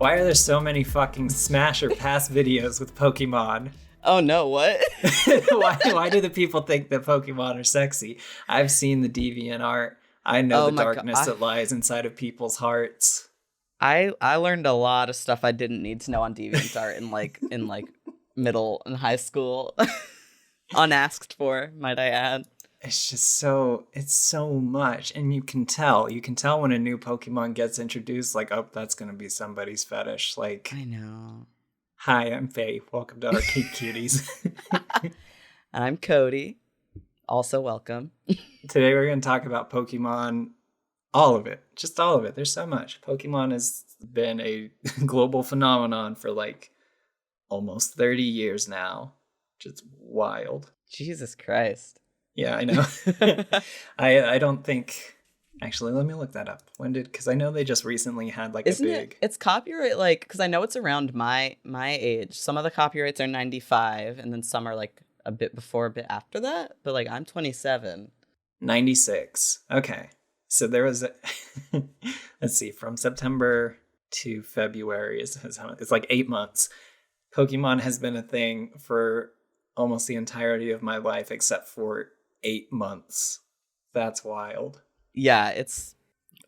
Why are there so many fucking smash or pass videos with Pokemon? Oh no, what? Why do the people think that Pokemon are sexy? I've seen the deviant art. I know the darkness that lies inside of people's hearts. I learned a lot of stuff I didn't need to know on DeviantArt in middle and high school. Unasked for, might I add. It's just it's so much. And you can tell when a new Pokemon gets introduced, like, oh, that's going to be somebody's fetish. Like, I know. Hi, I'm Fae. Welcome to Arcade Cuties. I'm Cody. Also welcome. Today we're going to talk about Pokemon. All of it. Just all of it. There's so much. Pokemon has been a global phenomenon for like almost 30 years now. Just wild. Jesus Christ. Yeah, I know. I don't think... Actually, let me look that up. When did... Because I know they just recently had like Isn't a big... It's copyright, like... Because I know it's around my age. Some of the copyrights are 95, and then some are like a bit before, a bit after that. But like, I'm 27. 96. Okay. So there was let's see, from September to February it's like 8 months. Pokemon has been a thing for almost the entirety of my life, except for 8 months. That's wild. Yeah,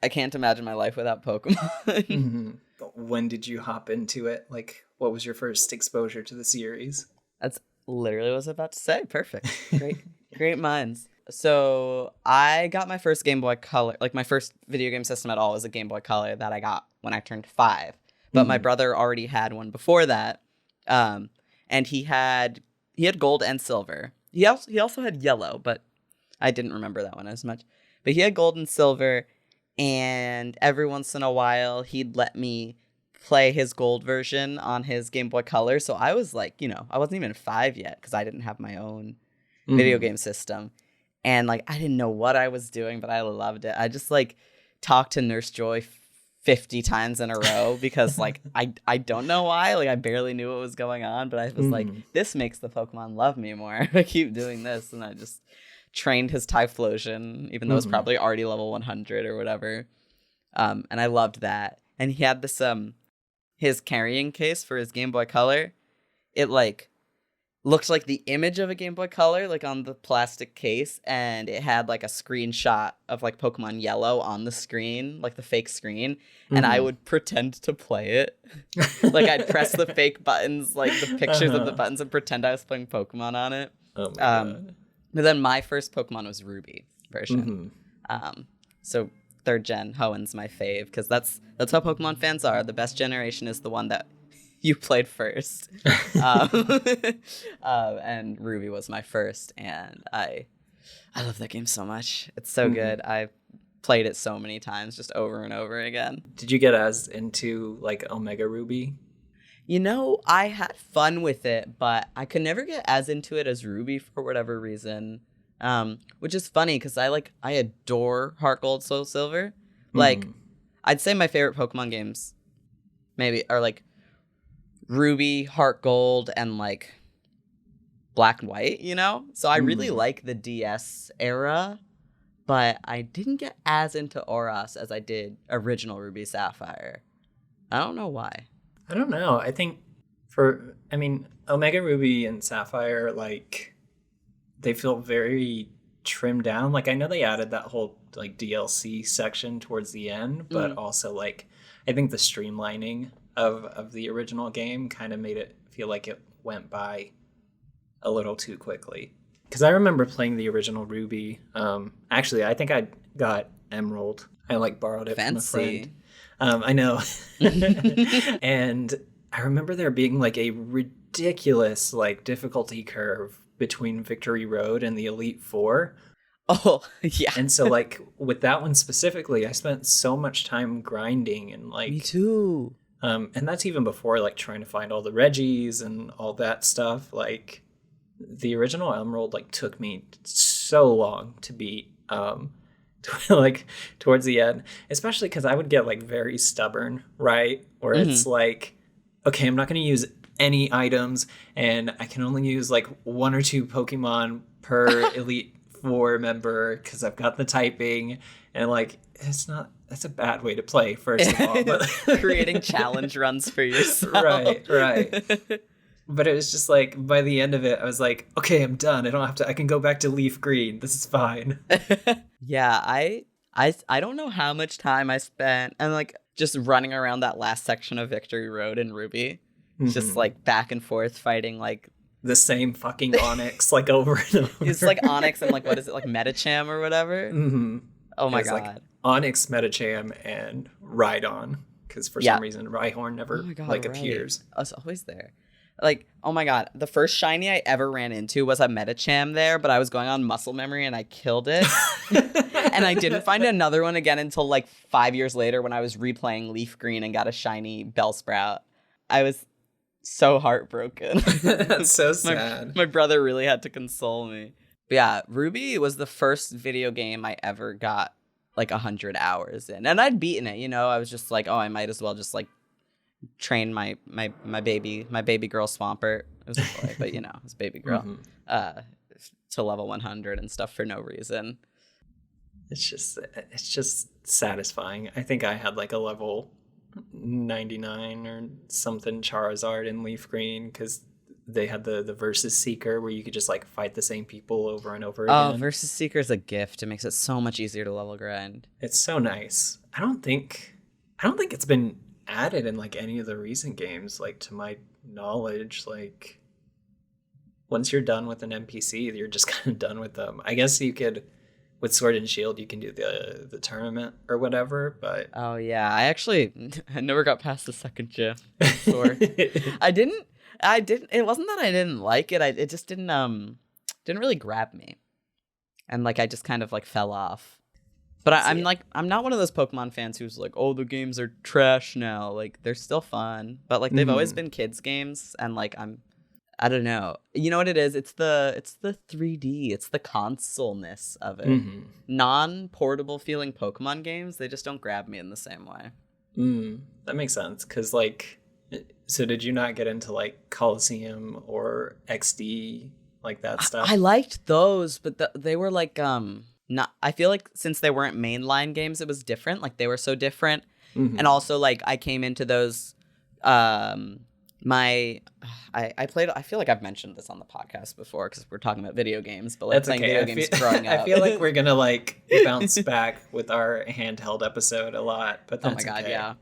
I can't imagine my life without Pokemon. Mm-hmm. When did you hop into it? Like, what was your first exposure to the series? That's literally what I was about to say. Perfect. Great minds. So I got my first Game Boy Color, like my first video game system at all was a Game Boy Color that I got when I turned 5. But my brother already had one before that. And he had gold and silver. He also had yellow, but I didn't remember that one as much. But he had gold and silver, and every once in a while he'd let me play his gold version on his Game Boy Color. So I was like, I wasn't even 5 yet because I didn't have my own video game system. And, like, I didn't know what I was doing, but I loved it. I just, like, talked to Nurse Joy 50 times in a row because, like, I don't know why. Like, I barely knew what was going on, but I was like, this makes the Pokemon love me more. I keep doing this, and I just trained his Typhlosion, even though it was probably already level 100 or whatever. And I loved that. And he had this, his carrying case for his Game Boy Color. It, like... looked like the image of a Game Boy Color, like on the plastic case, and it had like a screenshot of like Pokemon Yellow on the screen, like the fake screen, and I would pretend to play it. Like I'd press the fake buttons, like the pictures of the buttons, and pretend I was playing Pokemon on it. Oh my God. But then my first Pokemon was Ruby version. So 3rd gen Hoenn's my fave, because that's how Pokemon fans are. The best generation is the one that you played first. And Ruby was my first, and I love that game so much. It's so good. I've played it so many times, just over and over again. Did you get as into like Omega Ruby? I had fun with it, but I could never get as into it as Ruby for whatever reason. Which is funny because I adore Heart Gold, Soul Silver. Like, I'd say my favorite Pokemon games maybe are like Ruby, Heart Gold, and like Black and White, So I really like the DS era, but I didn't get as into Oros as I did original Ruby Sapphire. I don't know why. I don't know. I think Omega Ruby and Sapphire, like, they feel very trimmed down. Like, I know they added that whole like DLC section towards the end, but also like I think the streamlining of the original game kind of made it feel like it went by a little too quickly. Because I remember playing the original Ruby. Actually, I think I got Emerald. I like borrowed it from a friend. I know. And I remember there being like a ridiculous like difficulty curve between Victory Road and the Elite Four. Oh, yeah. And so like with that one specifically, I spent so much time grinding and like... Me too. And that's even before like trying to find all the Reggies and all that stuff. Like the original Emerald like took me so long to beat, like towards the end, especially because I would get like very stubborn, right? Where it's like, okay, I'm not going to use any items and I can only use like 1 or 2 Pokemon per Elite Four member because I've got the typing, and like it's not that's a bad way to play, first of all. But creating challenge runs for yourself. Right. But it was just like, by the end of it, I was like, okay, I'm done. I can go back to leaf green. This is fine. Yeah, I don't know how much time I spent and like just running around that last section of Victory Road in Ruby. Just like back and forth fighting like the same fucking Onyx like over and over. It's like Onyx and like what is it, like Metacham or whatever? Oh my god. Like Onyx, Metacham, and Rhydon. Because for some reason Rhyhorn never appears. Oh, it's always there. Like, oh my god, the first shiny I ever ran into was a Metacham there, but I was going on muscle memory and I killed it. And I didn't find another one again until like 5 years later when I was replaying Leaf Green and got a shiny Bellsprout. I was so heartbroken. That's so sad. My brother really had to console me. But yeah, Ruby was the first video game I ever got like 100 hours in. And I'd beaten it, you know, I was just like, oh, I might as well just like train my baby girl Swampert. It was a boy, but you know, it was baby girl to level 100 and stuff for no reason. It's just satisfying. I think I had like a level 99 or something Charizard in Leaf Green because they had the Versus Seeker where you could just like fight the same people over and over again. Oh, Versus Seeker is a gift. It makes it so much easier to level grind. It's so nice. I don't think it's been added in like any of the recent games, like to my knowledge. Like once you're done with an NPC, you're just kind of done with them. I guess you could, with Sword and Shield, you can do the tournament or whatever, but oh yeah, I never got past the second gym. I didn't. It wasn't that I didn't like it. It just didn't really grab me, and like I just kind of like fell off. But I'm not one of those Pokemon fans who's like, oh, the games are trash now. Like they're still fun, but like they've always been kids games, and like I don't know. You know what it is? It's the 3D. It's the console-ness of it. Non-portable feeling Pokemon games, they just don't grab me in the same way. That makes sense. Because like, so did you not get into like Coliseum or XD, like that stuff? I liked those, but they were like not. I feel like since they weren't mainline games, it was different. Like they were so different, and also like I came into those. I played. I feel like I've mentioned this on the podcast before because we're talking about video games, but like that's playing okay. video games growing up. I feel like we're gonna like bounce back with our handheld episode a lot, but that's oh my god, okay. yeah.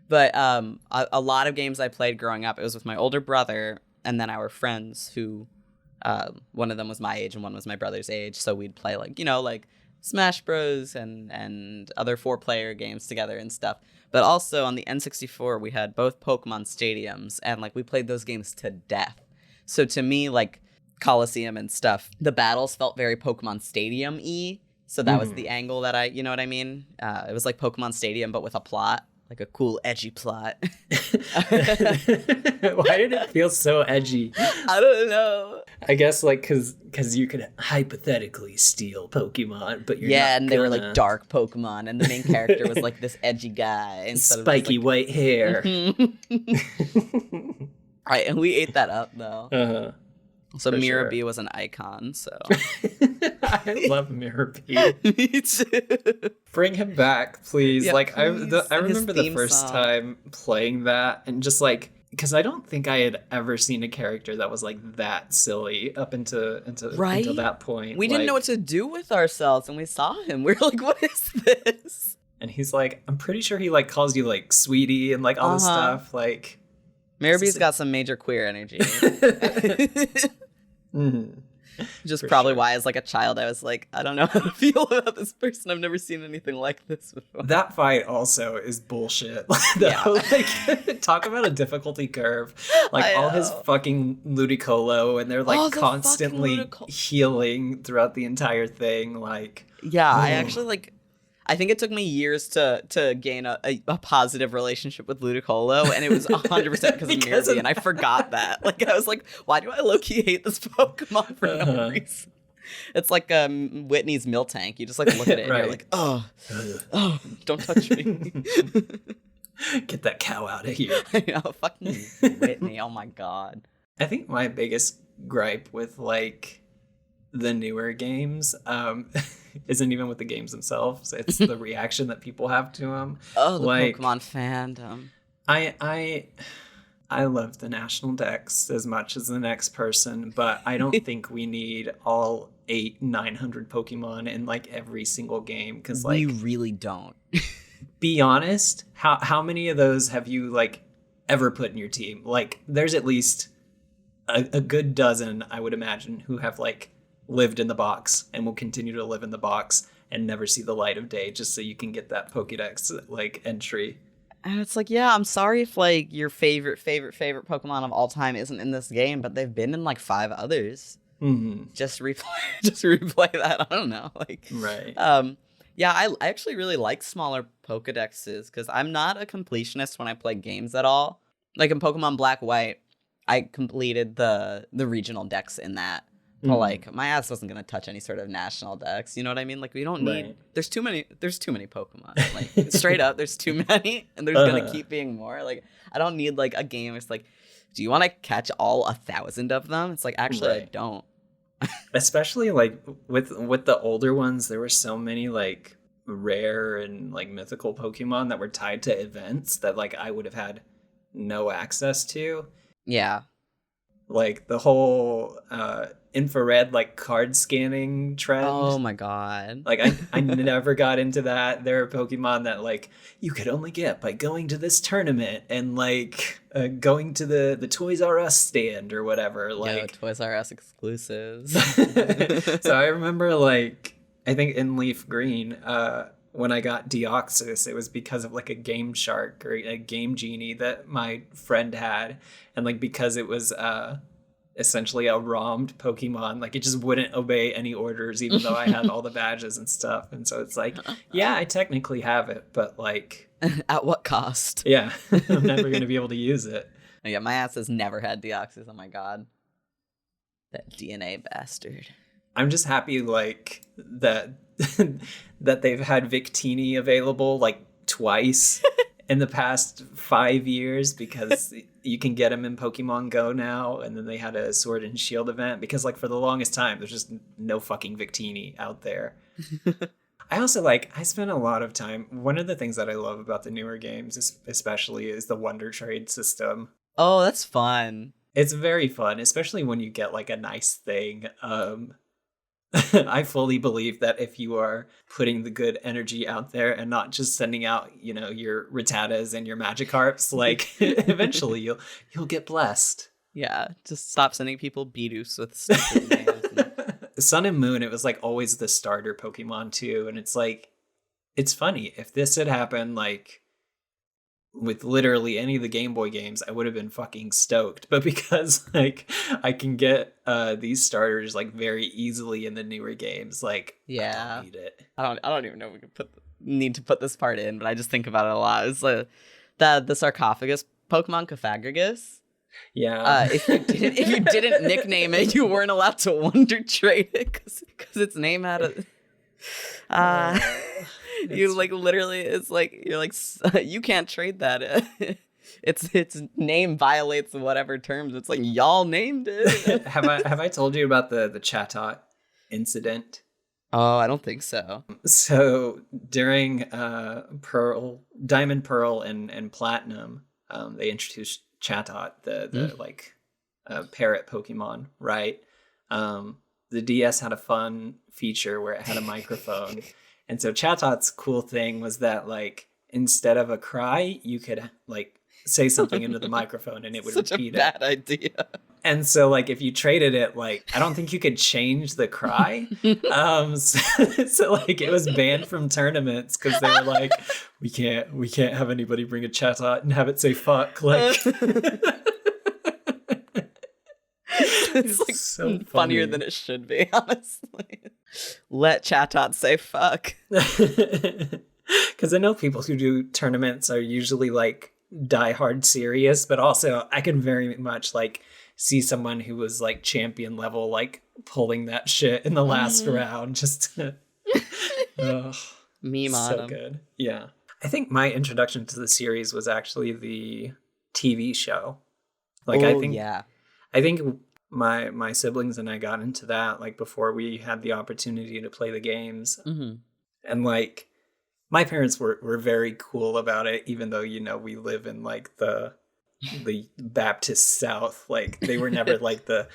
But a lot of games I played growing up, it was with my older brother and then our friends who, one of them was my age and one was my brother's age, so we'd play like, you know, like Smash Bros and other 4-player games together and stuff. But also on the N64, we had both Pokemon stadiums, and like we played those games to death. So to me, like Coliseum and stuff, the battles felt very Pokemon Stadium-y. So that was the angle that you know what I mean? It was like Pokemon Stadium, but with a plot, like a cool, edgy plot. Why did it feel so edgy? I don't know. I guess like because you could hypothetically steal Pokemon, but you're not and they were like dark Pokemon, and the main character was like this edgy guy instead spiky of white hair. Right, and we ate that up though. So For Mirror sure. B was an icon. So I love Mirror B. Me too. Bring him back, please. Yeah, like please. I remember the theme first song. time playing that, and just like because I don't think I had ever seen a character that was like that silly up until that point. We didn't know what to do with ourselves, and we saw him. We were like, "What is this?" And he's like, I'm pretty sure he like calls you like sweetie and like all this stuff. Like, Mirror B's got some major queer energy. Just For probably sure. why, as like a child, I was like, I don't know how to feel about this person. I've never seen anything like this before. That fight also is bullshit. Yeah. Like, talk about a difficulty curve. Like I all his know. fucking Ludicolo, and they're like the constantly fucking healing throughout the entire thing. Like, Yeah, I actually like. I think it took me years to gain a positive relationship with Ludicolo, and it was 100% because of Mirror Because B, of and I forgot that. Like, I was like, why do I low-key hate this Pokemon for no reason? It's like Whitney's Miltank. You just like look at it and Right. you're like, oh, don't touch me. get that cow out of here. I know, fucking Whitney. Oh my god. I think my biggest gripe with like the newer games isn't even with the games themselves. It's the reaction that people have to them. Oh, the like, Pokemon fandom. I love the national dex as much as the next person, but I don't think we need all 900 Pokemon in like every single game, because like, we really don't. be honest, how many of those have you like ever put in your team? Like, there's at least a good dozen, I would imagine, who have like lived in the box and will continue to live in the box and never see the light of day, just so you can get that Pokédex like entry. And it's like, yeah, I'm sorry if like your favorite Pokemon of all time isn't in this game, but they've been in like 5 others. Mm-hmm. Just replay that. I don't know, like, right. Yeah, I actually really like smaller Pokedexes because I'm not a completionist when I play games at all. Like in Pokemon Black White, I completed the regional dex in that. But like, my ass wasn't gonna touch any sort of national dex. You know what I mean? Like, we don't need. Right. There's too many Pokemon. Like, straight up, there's too many, and there's gonna keep being more. Like, I don't need like a game. It's like, do you want to catch all 1,000 of them? It's like, actually, right. I don't. Especially like with the older ones, there were so many like rare and like mythical Pokemon that were tied to events that like I would have had no access to. Yeah. Like the whole infrared like card scanning trend. Oh my god. Like I never got into that. There are Pokemon that like you could only get by going to this tournament and like going to the Toys R Us stand or whatever. Like Toys R Us exclusives. So I remember like I think in Leaf Green, when I got Deoxys, it was because of like a Game Shark or a Game Genie that my friend had, and like because it was essentially a ROM'd Pokemon, like it just wouldn't obey any orders, even though I had all the badges and stuff. And so it's like, yeah, I technically have it, but like, at what cost? Yeah, I'm never gonna be able to use it. Yeah, my ass has never had Deoxys. Oh my god, that DNA bastard. I'm just happy like that that they've had Victini available like twice in the past 5 years, because you can get them in Pokemon Go now, and then they had a Sword and Shield event, because like for the longest time there's just no fucking Victini out there. I also like, I spent a lot of time, one of the things that I love about the newer games especially is the Wonder Trade system. Oh, that's fun. It's very fun, especially when you get like a nice thing. I fully believe that if you are putting the good energy out there and not just sending out, you know, your Rattatas and your Magikarps, like eventually you'll get blessed. Yeah, just stop sending people Bidoof with stupid names. Sun and Moon, it was like always the starter Pokemon too, and it's like, it's funny, if this had happened like with literally any of the Game Boy games, I would have been fucking stoked. But because like I can get these starters like very easily in the newer games, like yeah, I don't need it. I don't even know if we could need to put this part in, but I just think about it a lot. It's like the sarcophagus Pokemon Cofagrigus. Yeah. If you didn't nickname it, you weren't allowed to Wonder Trade it because its name had a. You like literally, it's like you're like, you can't trade that. Its name violates whatever terms. It's like y'all named it. Have I told you about the Chatot incident? Oh, I don't think so. So during Diamond, Pearl, and Platinum, they introduced Chatot, the like parrot Pokemon, right? The DS had a fun feature where it had a microphone. And so Chatot's cool thing was that, like, instead of a cry, you could, like, say something into the microphone and it would repeat it. Such a bad idea. And so, like, if you traded it, like, I don't think you could change the cry. So, like, it was banned from tournaments because they were like, we can't have anybody bring a Chatot and have it say fuck. Like... It's like so funnier than it should be, honestly. Let Chatot say fuck. Because I know people who do tournaments are usually like die hard serious, but also I can very much like see someone who was like champion level like pulling that shit in the last round just to meme on so good. Yeah. I think my introduction to the series was actually the TV show. Like I think my siblings and I got into that like before we had the opportunity to play the games. Mm-hmm. And like my parents were very cool about it, even though, you know, we live in like the Baptist South. Like they were never like the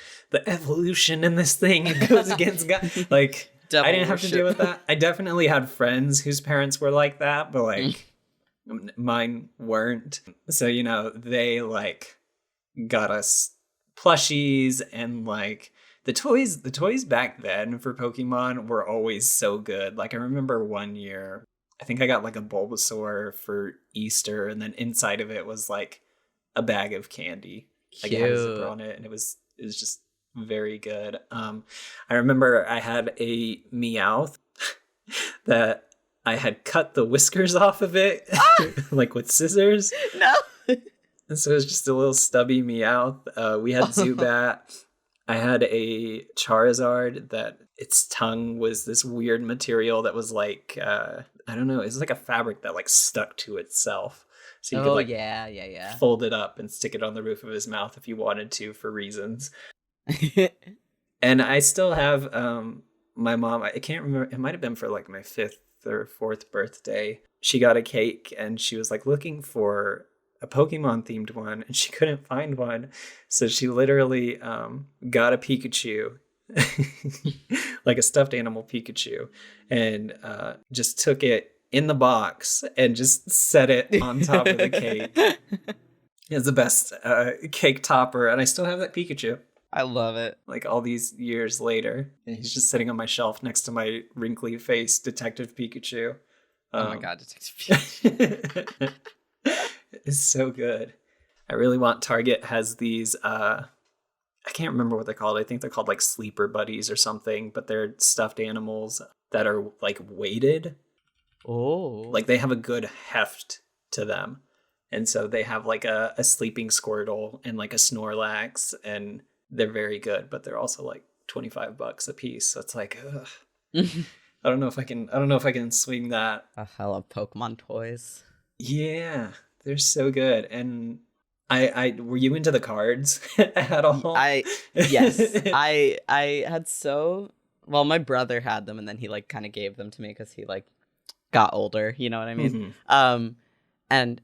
evolution in this thing, it goes against God. Like Devil I didn't have to deal with that. I definitely had friends whose parents were like that, but like mine weren't. So, you know, they like got us plushies, and like the toys back then for Pokemon were always so good. Like I remember one year, I think I got like a Bulbasaur for Easter, and then inside of it was like a bag of candy. Like it had a zipper on it, and it was just very good. I remember I had a Meowth that I had cut the whiskers off of it, like with scissors. No. And so it was just a little stubby Meowth. We had Zubat. I had a Charizard that its tongue was this weird material that was like, I don't know, it was like a fabric that like stuck to itself. So you could like fold it up and stick it on the roof of his mouth if you wanted to for reasons. And I still have my mom, I can't remember, it might have been for like my 5th or 4th birthday. She got a cake and she was like looking for a Pokemon themed one, and she couldn't find one. So she literally got a Pikachu, like a stuffed animal Pikachu, and just took it in the box and just set it on top of the cake. It's the best cake topper, and I still have that Pikachu. I love it. Like all these years later, and he's just sitting on my shelf next to my wrinkly face Detective Pikachu. Oh my god, Detective Pikachu. It's so good. I really want Target has these I can't remember what they're called. I think they're called like sleeper buddies or something, but they're stuffed animals that are like weighted. Oh. Like they have a good heft to them. And so they have like a sleeping Squirtle and like a Snorlax, and they're very good, but they're also like $25 a piece. So it's like, ugh. I don't know if I can swing that. I love Pokemon toys. Yeah, they're so good. And I were you into the cards at all? Yes. I had my brother had them, and then he like kind of gave them to me because he like got older, you know what I mean? Mm-hmm. And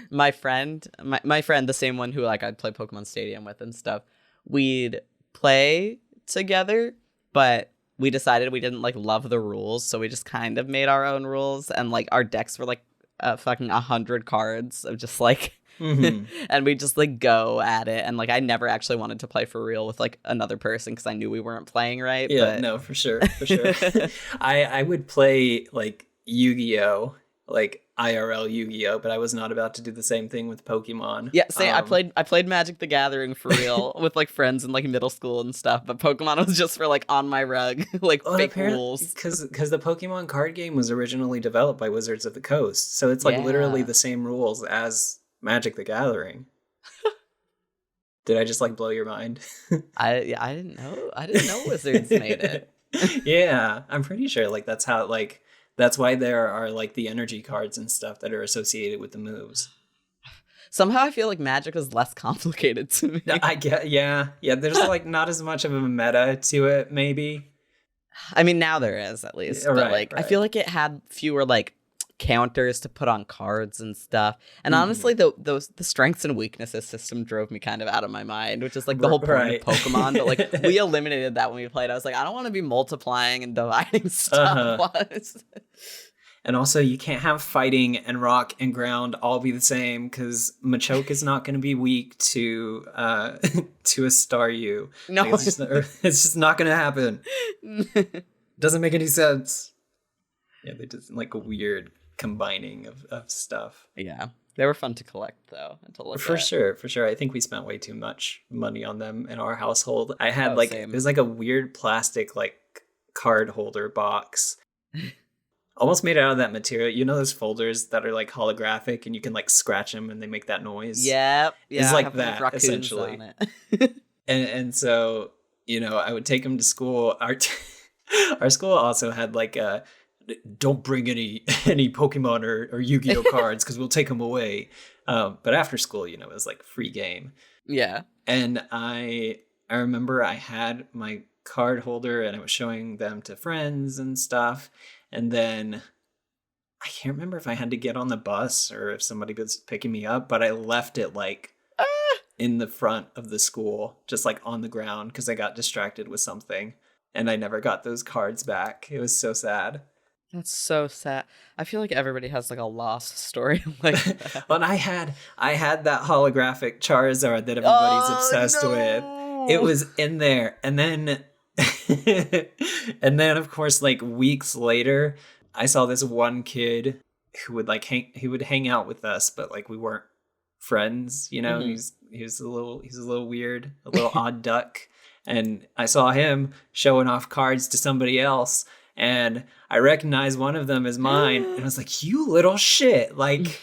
my friend, the same one who like I'd play Pokemon Stadium with and stuff, we'd play together, but we decided we didn't like love the rules, so we just kind of made our own rules, and like our decks were like fucking 100 cards of just like and we just like go at it, and like I never actually wanted to play for real with like another person because I knew we weren't playing right. Yeah, no, for sure. I would play like Yu-Gi-Oh, like IRL Yu-Gi-Oh, but I was not about to do the same thing with Pokemon. Yeah, same. I played Magic the Gathering for real with like friends in like middle school and stuff, but Pokemon was just for like on my rug, like fake rules. Because the Pokemon card game was originally developed by Wizards of the Coast, so it's like literally the same rules as Magic the Gathering. Did I just like blow your mind? I didn't know Wizards made it. Yeah, I'm pretty sure like that's how like. That's why there are like the energy cards and stuff that are associated with the moves. Somehow I feel like Magic is less complicated to me. I get, yeah. There's like not as much of a meta to it, maybe. I mean, now there is at least, but like I feel like it had fewer like counters to put on cards and stuff. And honestly, the strengths and weaknesses system drove me kind of out of my mind, which is like the whole point of Pokemon. But like we eliminated that when we played. I was like, I don't want to be multiplying and dividing stuff. And also, you can't have fighting and rock and ground all be the same, because Machoke is not going to be weak to a Staryu. No, like, it's just not going to happen. Doesn't make any sense. Yeah, they did like a weird combining of stuff. Yeah, they were fun to collect though, and to look for at. Sure. I think we spent way too much money on them in our household. I had it was like a weird plastic like card holder box, almost made out of that material. You know those folders that are like holographic and you can like scratch them and they make that noise. Yeah, it's like that essentially. On it. and so I would take them to school. Our school also had like a. Don't bring any Pokemon or Yu-Gi-Oh cards because we'll take them away. But after school, it was like free game. Yeah. And I I remember I had my card holder and I was showing them to friends and stuff. And then I can't remember if I had to get on the bus or if somebody was picking me up, but I left it like in the front of the school, just like on the ground because I got distracted with something and I never got those cards back. It was so sad. That's so sad. I feel like everybody has like a lost story like that. Well, and I had that holographic Charizard that everybody's obsessed with. It was in there. And then and then of course like weeks later, I saw this one kid who would like hang out with us, but like we weren't friends, you know. He was a little weird, a little odd duck. And I saw him showing off cards to somebody else, and I recognized one of them as mine, and I was like, "You little shit! Like,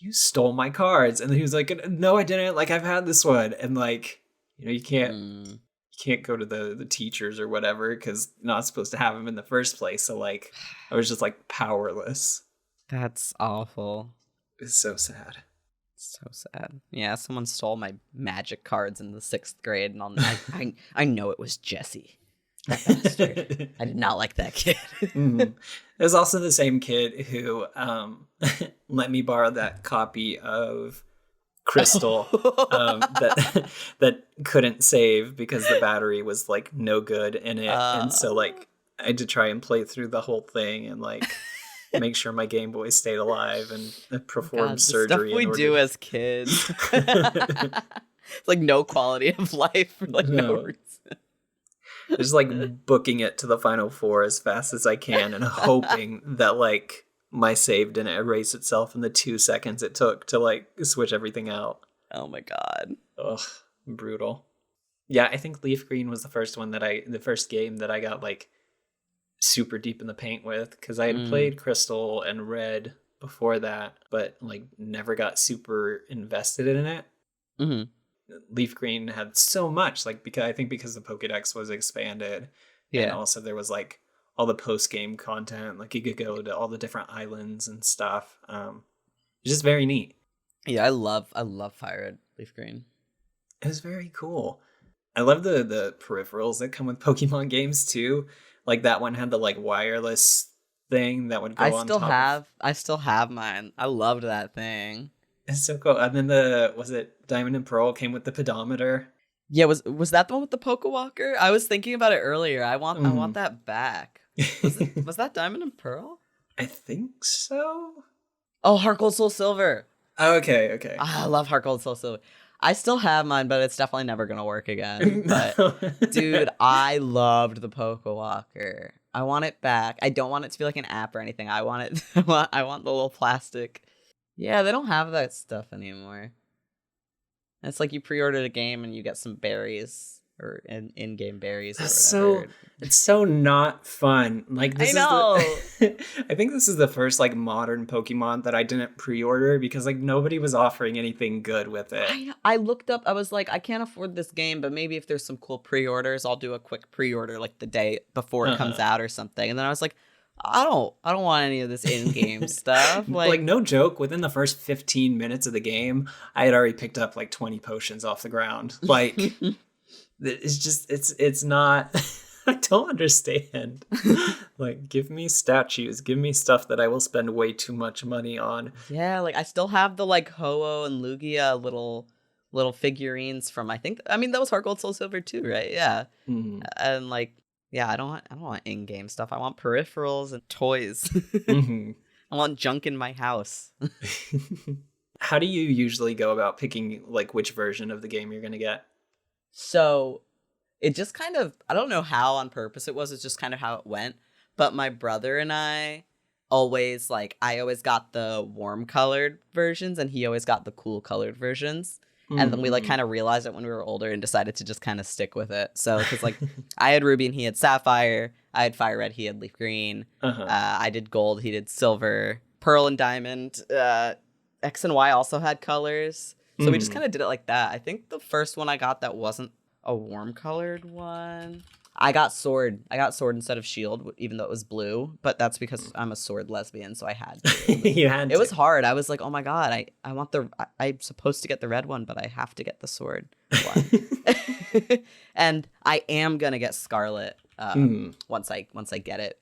you stole my cards." And he was like, "No, I didn't. Like, I've had this one." And like, you know, you can't go to the teachers or whatever because you're not supposed to have them in the first place. So like, I was just like powerless. That's awful. It's so sad. So sad. Yeah, someone stole my magic cards in the 6th grade, and I know it was Jesse. That bastard. I did not like that kid. There's also the same kid who let me borrow that copy of Crystal that couldn't save because the battery was like no good in it, and so like I had to try and play through the whole thing and like make sure my Game Boy stayed alive and perform surgery. Stuff we do as kids. It's like no quality of life for like no reason. Just like booking it to the Final Four as fast as I can and hoping that like my save didn't erase itself in the 2 seconds it took to like switch everything out. Oh my god. Ugh, brutal. Yeah, I think Leaf Green was the first game that I got like super deep in the paint with, because I had played Crystal and Red before that, but like never got super invested in it. Leaf Green had so much, like because the Pokédex was expanded, and also there was like all the post game content, like you could go to all the different islands and stuff. It's just very neat. Yeah, I love Fire Red, Leaf Green. It was very cool. I love the peripherals that come with Pokemon games too. Like that one had the like wireless thing that would go on top. I still have mine. I loved that thing. It's so cool. And then was it Diamond and Pearl came with the pedometer? Yeah, was that the one with the Pokewalker? I was thinking about it earlier. I want that back. Was that Diamond and Pearl? I think so. Oh, Heart Gold Soul Silver. Oh, okay. I love Heart Gold Soul Silver. I still have mine, but it's definitely never gonna work again. But dude, I loved the Pokewalker. I want it back. I don't want it to be like an app or anything. I want it. I want the little plastic. Yeah, they don't have that stuff anymore. It's like you pre-ordered a game and you get some berries or in-game berries. It's so not fun. Like this I know. I think this is the first like modern Pokemon that I didn't pre-order because like nobody was offering anything good with it. I looked up. I was like, I can't afford this game, but maybe if there's some cool pre-orders, I'll do a quick pre-order like the day before it comes out or something. And then I was like, I don't want any of this in-game stuff. Like no joke, within the first 15 minutes of the game, I had already picked up like 20 potions off the ground. Like it's just it's not I don't understand. Like give me statues, give me stuff that I will spend way too much money on. Yeah, like I still have the like Ho-Oh and Lugia little figurines from that was Heart Gold Soul Silver too, right? Yeah. And like yeah, I don't want in-game stuff. I want peripherals and toys. I want junk in my house. How do you usually go about picking like which version of the game you're going to get? So it just kind of, I don't know how on purpose it was. It's just kind of how it went. But my brother and I always I always got the warm colored versions and he always got the cool colored versions. And then we like kind of realized it when we were older and decided to just kind of stick with it. So because like I had Ruby and he had Sapphire, I had Fire Red, he had Leaf Green. I did Gold, he did Silver, Pearl and Diamond. X and Y also had colors, so we just kind of did it like that. I think the first one I got that wasn't a warm colored one I got sword. I got sword instead of shield, even though it was blue. But that's because I'm a sword lesbian, so I had to. You had It to. was hard. I was like, oh my god, I want I'm supposed to get the red one, but I have to get the sword one. And I am gonna get Scarlet once I get it.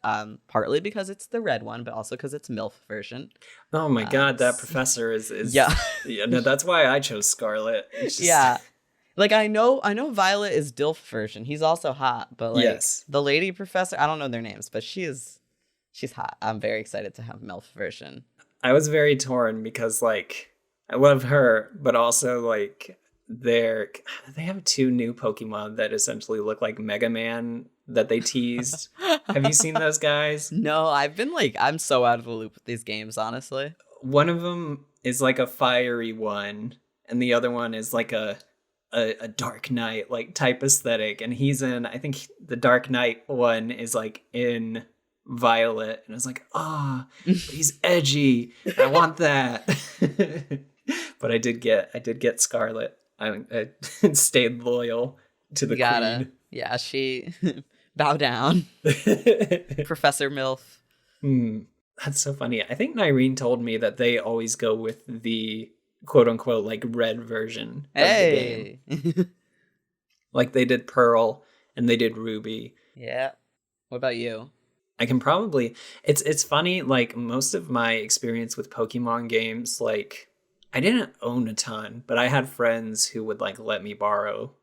Partly because it's the red one, but also because it's MILF version. Oh my god, that professor is yeah. Yeah, no, that's why I chose Scarlet. It's just... Yeah. Like I know Violet is DILF version. He's also hot, but like Yes. the lady professor, I don't know their names, but she's hot. I'm very excited to have MILF version. I was very torn because like I love her, but also like they have 2 new Pokemon that essentially look like Mega Man that they teased. Have you seen those guys? No, I'm so out of the loop with these games, honestly. One of them is like a fiery one, and the other one is like a Dark Knight like type aesthetic, and he's in, I think the Dark Knight one is like in Violet, and I was like, he's edgy. I want that. But I did get Scarlet. I stayed loyal to the queen. Yeah, she bow down. Professor MILF. That's so funny. I think Nyreen told me that they always go with the quote unquote like red version of the game. Like they did Pearl and they did Ruby. Yeah. What about you? I can probably it's funny, like most of my experience with Pokemon games, like I didn't own a ton, but I had friends who would like let me borrow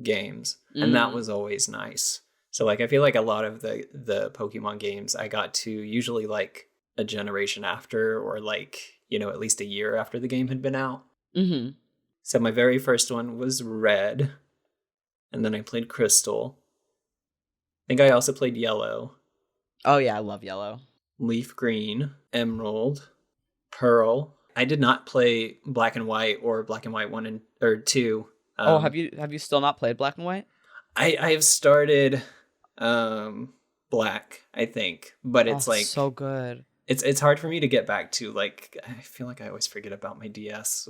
games, and that was always nice. So like I feel like a lot of the Pokemon games I got to usually like a generation after, or like, you know, at least a year after the game had been out. Mm-hmm. So my very first one was Red, and then I played Crystal. I think I also played Yellow. Oh yeah, I love Yellow. Leaf Green, Emerald, Pearl. I did not play Black and White or Black and White 1 or 2. Have you still not played Black and White? I have started Black, I think, but it's like so good. It's hard for me to get back to. Like I feel like I always forget about my DS.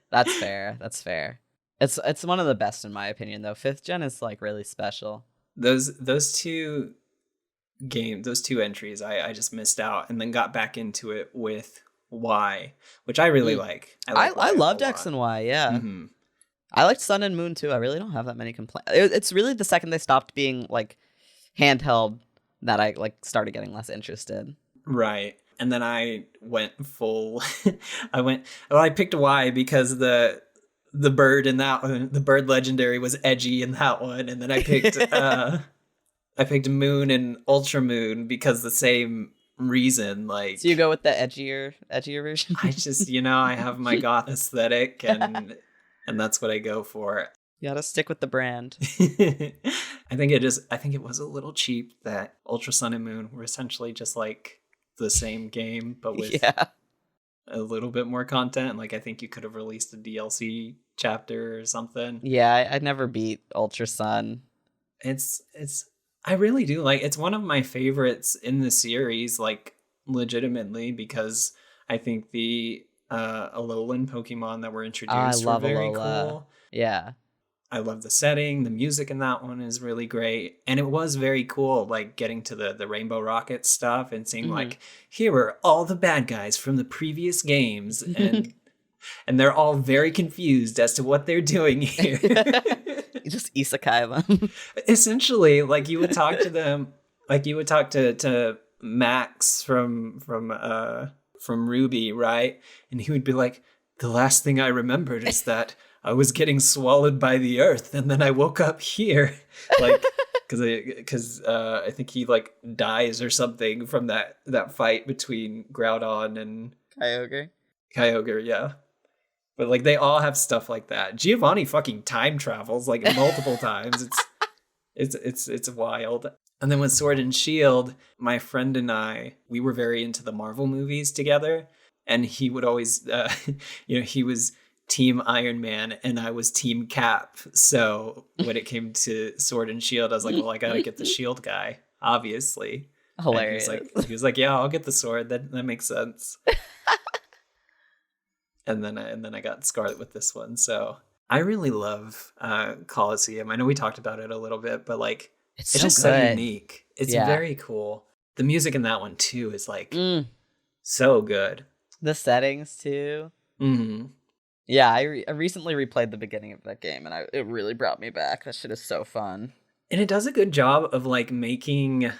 That's fair. That's fair. It's one of the best in my opinion though. 5th gen is like really special. Those two entries I just missed out, and then got back into it with Y, which I really like. I loved X and Y, yeah. Mm-hmm. I liked Sun and Moon too. I really don't have that many complaints. It's really the second they stopped being like handheld that I like started getting less interested. Right. And then I went full I picked Y because the bird in that one, the bird legendary, was edgy in that one, and then I picked Moon and Ultra Moon because the same reason. Like, so you go with the edgier version? I just, I have my goth aesthetic, and that's what I go for. You gotta stick with the brand. I think it was a little cheap that Ultra Sun and Moon were essentially just like the same game, but with a little bit more content. Like I think you could have released a DLC chapter or something. Yeah, I never beat Ultra Sun. I really do like, it's one of my favorites in the series, like legitimately, because I think the Alolan Pokemon that were introduced were very cool. Yeah. I love the setting. The music in that one is really great. And it was very cool, like getting to the Rainbow Rocket stuff and seeing like, here are all the bad guys from the previous games. And and they're all very confused as to what they're doing here. You just isekai them. Essentially, like you would talk to them, like you would talk to Max from Ruby, right? And he would be like, the last thing I remembered is that I was getting swallowed by the earth, and then I woke up here, like, because I think he like dies or something from that fight between Groudon and Kyogre, yeah. But like they all have stuff like that. Giovanni fucking time travels like multiple times. It's wild. And then with Sword and Shield, my friend and I, we were very into the Marvel movies together, and he would always, he was Team Iron Man and I was Team Cap. So when it came to Sword and Shield, I was like, well, I gotta get the Shield guy, obviously. Hilarious. He was like, yeah, I'll get the sword. That makes sense. And then I got Scarlet with this one. So I really love Coliseum. I know we talked about it a little bit, but like It's It's so just so good. unique. It's Yeah. very cool. The music in that one too is like Mm, so good. the settings too. Hmm. Yeah, I recently replayed the beginning of that game, and it really brought me back. That shit is so fun. And it does a good job of like making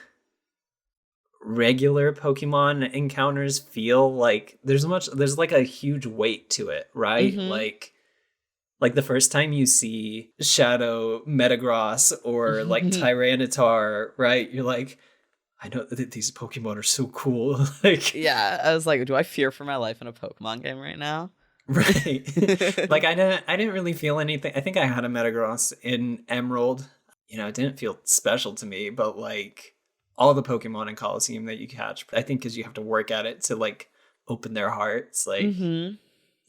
regular Pokemon encounters feel like there's like a huge weight to it, right? Mm-hmm. Like the first time you see Shadow Metagross or like Tyranitar, right? You're like, I know that these Pokemon are so cool. Like, Yeah, I was like, do I fear for my life in a Pokemon game right now? right. Like I didn't really feel anything. I think I had a Metagross in Emerald. You know, it didn't feel special to me, but like all the Pokemon in Colosseum that you catch, I think because you have to work at it to like open their hearts, like Mm-hmm.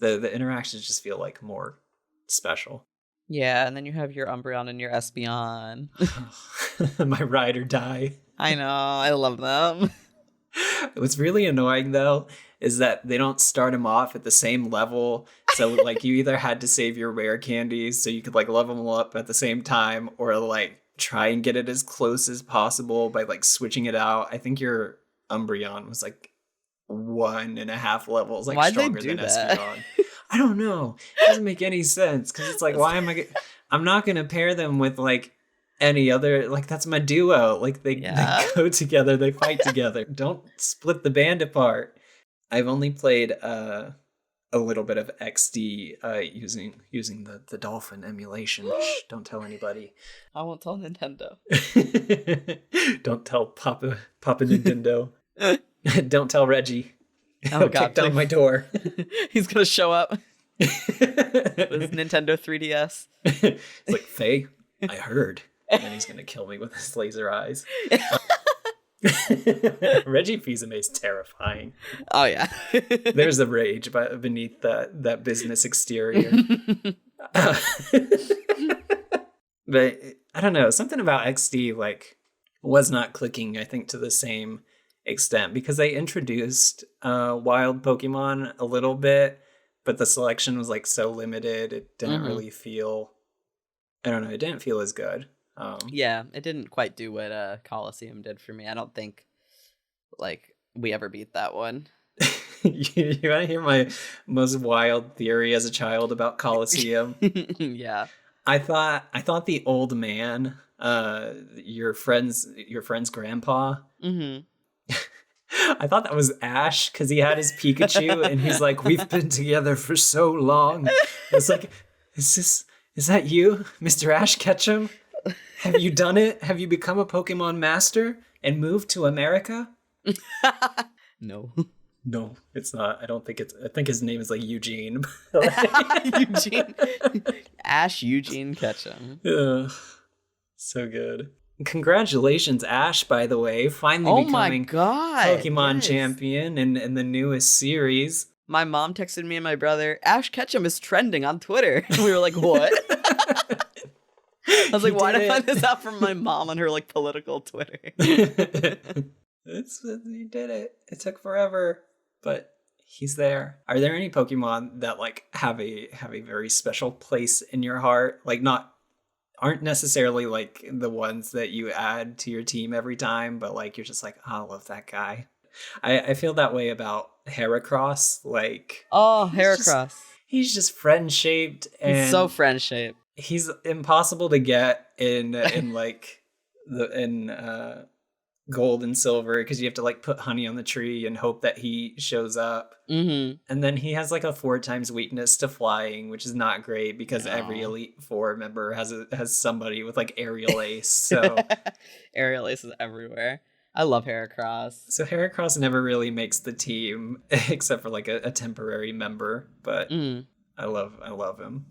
the interactions just feel like more special. Yeah, and then you have your Umbreon and your Espeon. My ride or die. I know, I love them. What's really annoying though is that they don't start them off at the same level. So like you either had to save your rare candies so you could like level them up at the same time, or like try and get it as close as possible by like switching it out. I think your Umbreon was like 1.5 levels like Why'd they stronger do than that? Espeon. I don't know. It doesn't make any sense because it's like, why am I? I'm not gonna pair them with like any other, like that's my duo. Like they Yeah. go together, they fight together. Don't split the band apart. I've only played a little bit of XD using the Dolphin emulation. Shh, don't tell anybody. I won't tell Nintendo. Don't tell Papa Nintendo. Don't tell Reggie. Oh He'll god, kick down my door. He's gonna show up with his Nintendo 3DS. It's like, Faye, I heard. And then he's gonna kill me with his laser eyes. Reggie Fils-Aimé is terrifying. Oh yeah. There's a rage beneath that business exterior. But I don't know, something about XD like was not clicking, I think, to the same extent because they introduced wild Pokemon a little bit, but the selection was like so limited. It didn't really feel, I don't know, it didn't feel as good. Yeah, it didn't quite do what Colosseum did for me. I don't think like we ever beat that one. You want to hear my most wild theory as a child about Colosseum? Yeah. I thought the old man, your friend's grandpa. Mm-hmm. I thought that was Ash because he had his Pikachu and he's like, we've been together for so long. It's like, is that you, Mr. Ash Ketchum? Have you done it? Have you become a Pokemon master and moved to America? No. No, it's not. I think his name is like Eugene. Eugene. Ash Eugene Ketchum. Ugh, so good. Congratulations, Ash, by the way. Finally becoming Pokemon champion in the newest series. My mom texted me and my brother, Ash Ketchum is trending on Twitter. And we were like, what? I was like, why did I find this out from my mom on her like political Twitter? He did it. It took forever, but he's there. Are there any Pokemon that like have a very special place in your heart? Like aren't necessarily like the ones that you add to your team every time, but like you're just like, oh, I love that guy. I feel that way about Heracross. Like, oh, Heracross. He's just friend shaped, and he's so friend shaped. He's impossible to get in gold and silver because you have to like put honey on the tree and hope that he shows up. Mm-hmm. And then he has like a 4 times weakness to flying, which is not great because every Elite Four member has somebody with like aerial ace. So aerial ace is everywhere. I love Heracross. So Heracross never really makes the team except for like a temporary member, but I love him.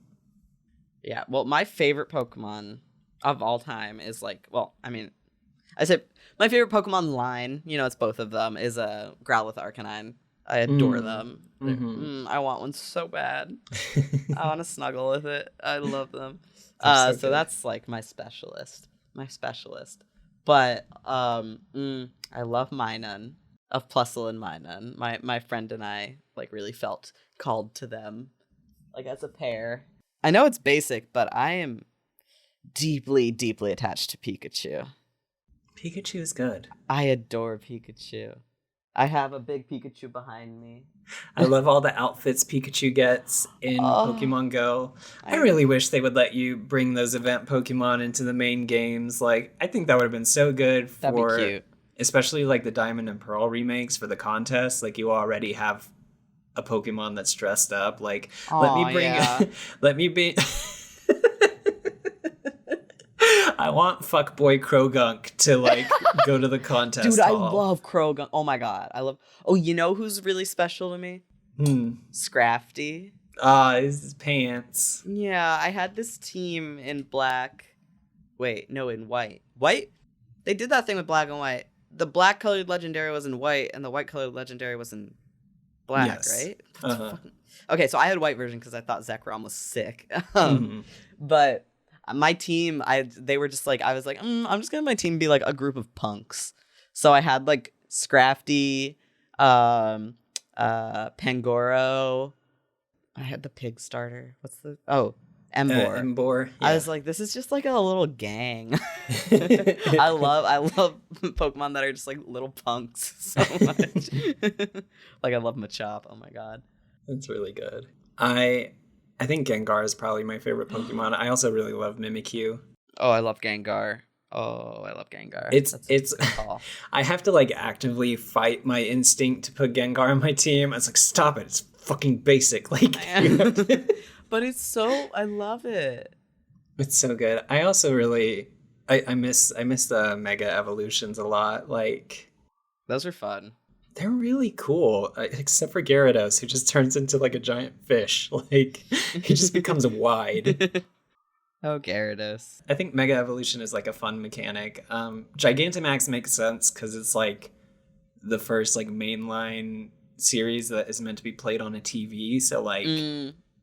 Yeah, well, my favorite Pokemon of all time is like, well, I mean, I said my favorite Pokemon line, you know, it's both of them, is Growlithe Arcanine. I adore them. Mm-hmm. I want one so bad. I want to snuggle with it. I love them. So that's like my specialist. But I love Minun, of Plusle and Minun. My friend and I like really felt called to them, like as a pair. I know it's basic, but I am deeply, deeply attached to Pikachu. Pikachu is good. I adore Pikachu. I have a big Pikachu behind me. I love all the outfits Pikachu gets in Pokemon Go. I really wish they would let you bring those event Pokemon into the main games. Like, I think that would have been so good for, that'd be cute. Especially like the Diamond and Pearl remakes for the contest. Like, you already have a Pokemon that's dressed up. Like, let me bring, let me be. I want fuckboy Krogunk to like go to the contest. Dude, I love Krogunk. Oh my god, I love. Oh, you know who's really special to me? Scrafty. His pants. Yeah, I had this team in black. Wait, no, in white. White? They did that thing with black and white. The black colored legendary was in white, and the white colored legendary was in black, right? Okay, so I had white version because I thought Zekrom was sick. But my team, they were just like, I was like, I'm just gonna have my team be like a group of punks. So I had like Scrafty, Pangoro. I had the pig starter. What's the Embor. Embor. Yeah. I was like, this is just like a little gang. I love Pokemon that are just like little punks so much. Like I love Machop. Oh my god, that's really good. I think Gengar is probably my favorite Pokemon. I also really love Mimikyu. Oh, I love Gengar. It's I have to like actively fight my instinct to put Gengar on my team. It's like, stop it. It's fucking basic. Like, but it's so, I love it. It's so good. I also really I miss the Mega Evolutions a lot. Like, those are fun. They're really cool, except for Gyarados, who just turns into like a giant fish. Like, he just becomes wide. Oh, Gyarados. I think Mega Evolution is like a fun mechanic. Gigantamax makes sense because it's like the first like mainline series that is meant to be played on a TV. So like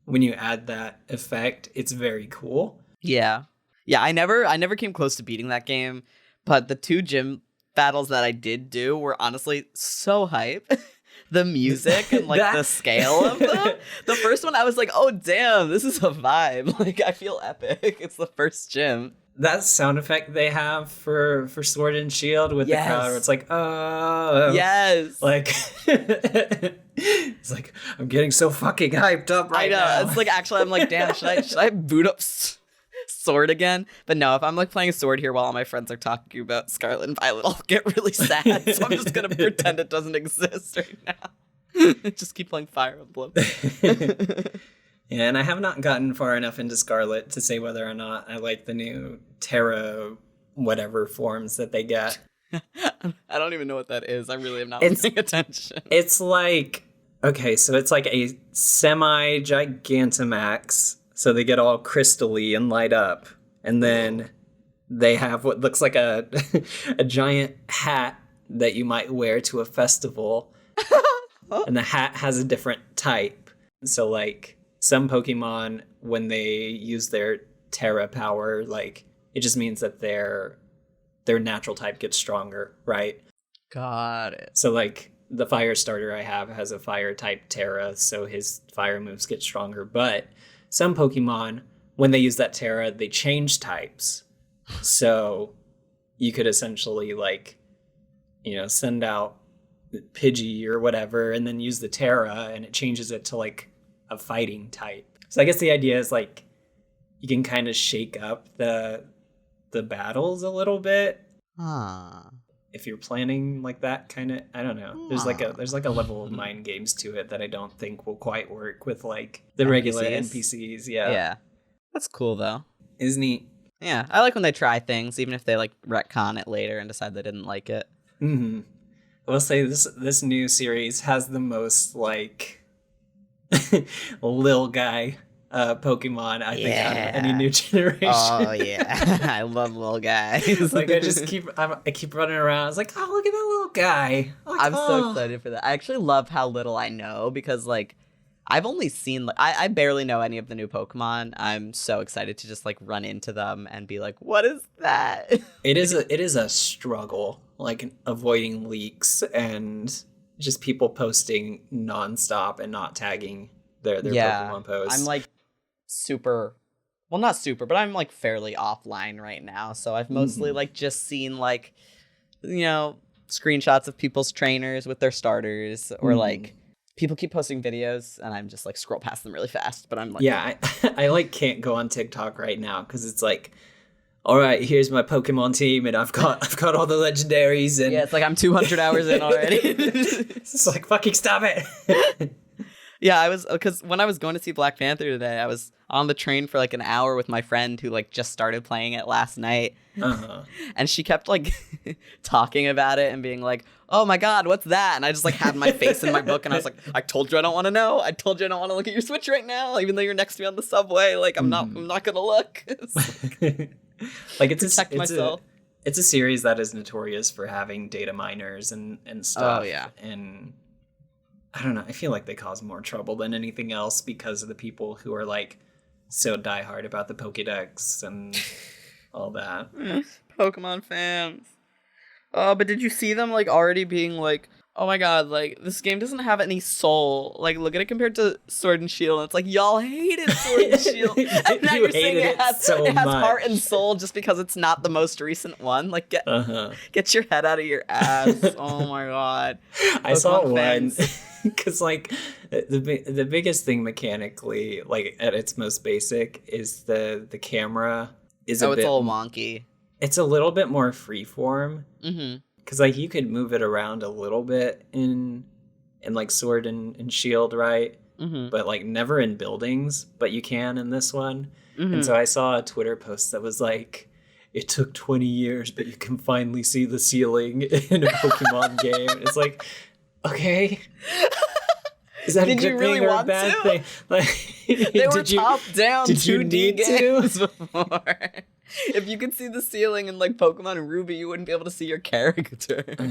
when you add that effect, it's very cool. Yeah. Yeah, I never came close to beating that game, but the two gym battles that I did do were honestly so hype. The music and like the scale of them. The first one I was like, oh damn, this is a vibe. Like, I feel epic. It's the first gym. That sound effect they have for Sword and Shield with the crowd where it's like, oh yes, like it's like, I'm getting so fucking hyped up right now. I know. It's like, actually I'm like, damn, should I boot up Sword again? But no, if I'm like playing Sword here while all my friends are talking about Scarlet and Violet, I'll get really sad. So I'm just gonna pretend it doesn't exist right now. Just keep playing Fire Emblem. Yeah, and I have not gotten far enough into Scarlet to say whether or not I like the new Terra whatever forms that they get. I don't even know what that is. I really am not paying attention. It's like, okay, so it's like a semi-Gigantamax. So they get all crystally and light up. And then they have what looks like a giant hat that you might wear to a festival. And the hat has a different type. So like some Pokemon, when they use their Terra power, like it just means that their natural type gets stronger, right? Got it. So like the fire starter I have has a fire type Terra, so his fire moves get stronger. But some Pokemon, when they use that Terra, they change types. So you could essentially like, send out Pidgey or whatever, and then use the Terra, and it changes it to like a fighting type. So I guess the idea is like you can kind of shake up the battles a little bit. If you're planning like that kind of, I don't know. There's like a level of mind games to it that I don't think will quite work with like the regular NPCs. Yeah. That's cool though. It's neat. Yeah, I like when they try things, even if they like retcon it later and decide they didn't like it. Mm-hmm. I will say this new series has the most like lil guy Pokemon I think out of any new generation. Oh yeah, I love little guys. Like I keep running around. I was like, oh, look at that little guy. I'm so excited for that. I actually love how little I know because like I've only seen I barely know any of the new Pokemon. I'm so excited to just like run into them and be like, what is that? It is a struggle, like avoiding leaks and just people posting nonstop and not tagging their Pokemon posts. I'm like not super, but I'm like fairly offline right now. So I've mostly like just seen like screenshots of people's trainers with their starters, or like people keep posting videos and I'm just like scroll past them really fast, but I'm like, yeah, I like can't go on TikTok right now because it's like, all right, here's my Pokemon team and I've got all the legendaries, and yeah, it's like I'm 200 hours in already. It's like, fucking stop it. Yeah, I was, because when I was going to see Black Panther today, I was on the train for like an hour with my friend who like just started playing it last night. And she kept like talking about it and being like, oh my God, what's that? And I just like had my face in my book and I was like, I told you I don't want to know. I told you I don't want to look at your Switch right now, even though you're next to me on the subway. Like, I'm not going to look. Like, it's protect myself. It's a series that is notorious for having data miners and stuff. Oh, yeah. And I don't know, I feel like they cause more trouble than anything else because of the people who are like so diehard about the Pokédex and all that. Pokemon fans. Oh, but did you see them like already being like, oh my God, like this game doesn't have any soul. Like, look at it compared to Sword and Shield. And it's like, y'all hated Sword and Shield. And now you're saying it has heart and soul just because it's not the most recent one. Like, get your head out of your ass. Oh my God. I saw one. Because, like, the biggest thing mechanically, like, at its most basic, is the camera is it's a little wonky. It's a little bit more freeform. Because, like, you could move it around a little bit in like, Sword and Shield, right? But, like, never in buildings, but you can in this one. And so I saw a Twitter post that was like, it took 20 years, but you can finally see the ceiling in a Pokemon game. It's like, okay. Is that a good thing or a bad thing? Like, they were top-down 2D games to? before. If you could see the ceiling in like Pokemon and Ruby, you wouldn't be able to see your character. I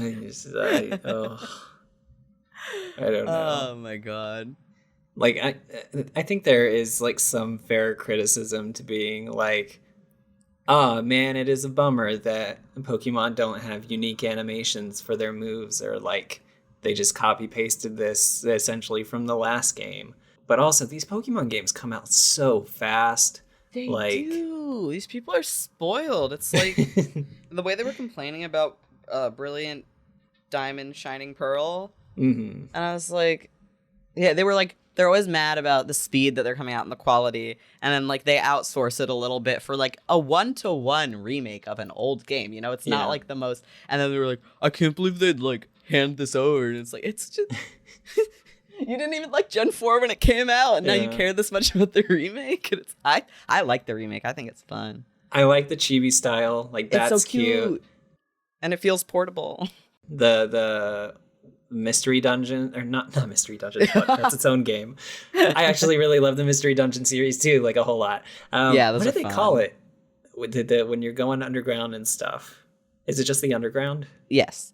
don't know. Oh my God. Like, I think there is like some fair criticism to being like, oh man, it is a bummer that Pokemon don't have unique animations for their moves, or like they just copy pasted this essentially from the last game. But also, these Pokemon games come out so fast. They do. These people are spoiled. It's like the way they were complaining about Brilliant Diamond, Shining Pearl. And I was like, yeah, they were like, they're always mad about the speed that they're coming out and the quality. And then like they outsource it a little bit for like a 1-to-1 remake of an old game. You know, it's not like the most. And then they were like, I can't believe they'd like hand this over. And it's like, it's just. You didn't even like Gen 4 when it came out, and now you care this much about the remake. And I like the remake. I think it's fun. I like the chibi style. Like, that's it's so cute. And it feels portable. The Mystery Dungeon, or not Mystery Dungeon, but that's its own game. I actually really love the Mystery Dungeon series too, like a whole lot. Those what do they fun. call it? When you're going underground and stuff? Is it just the underground? Yes.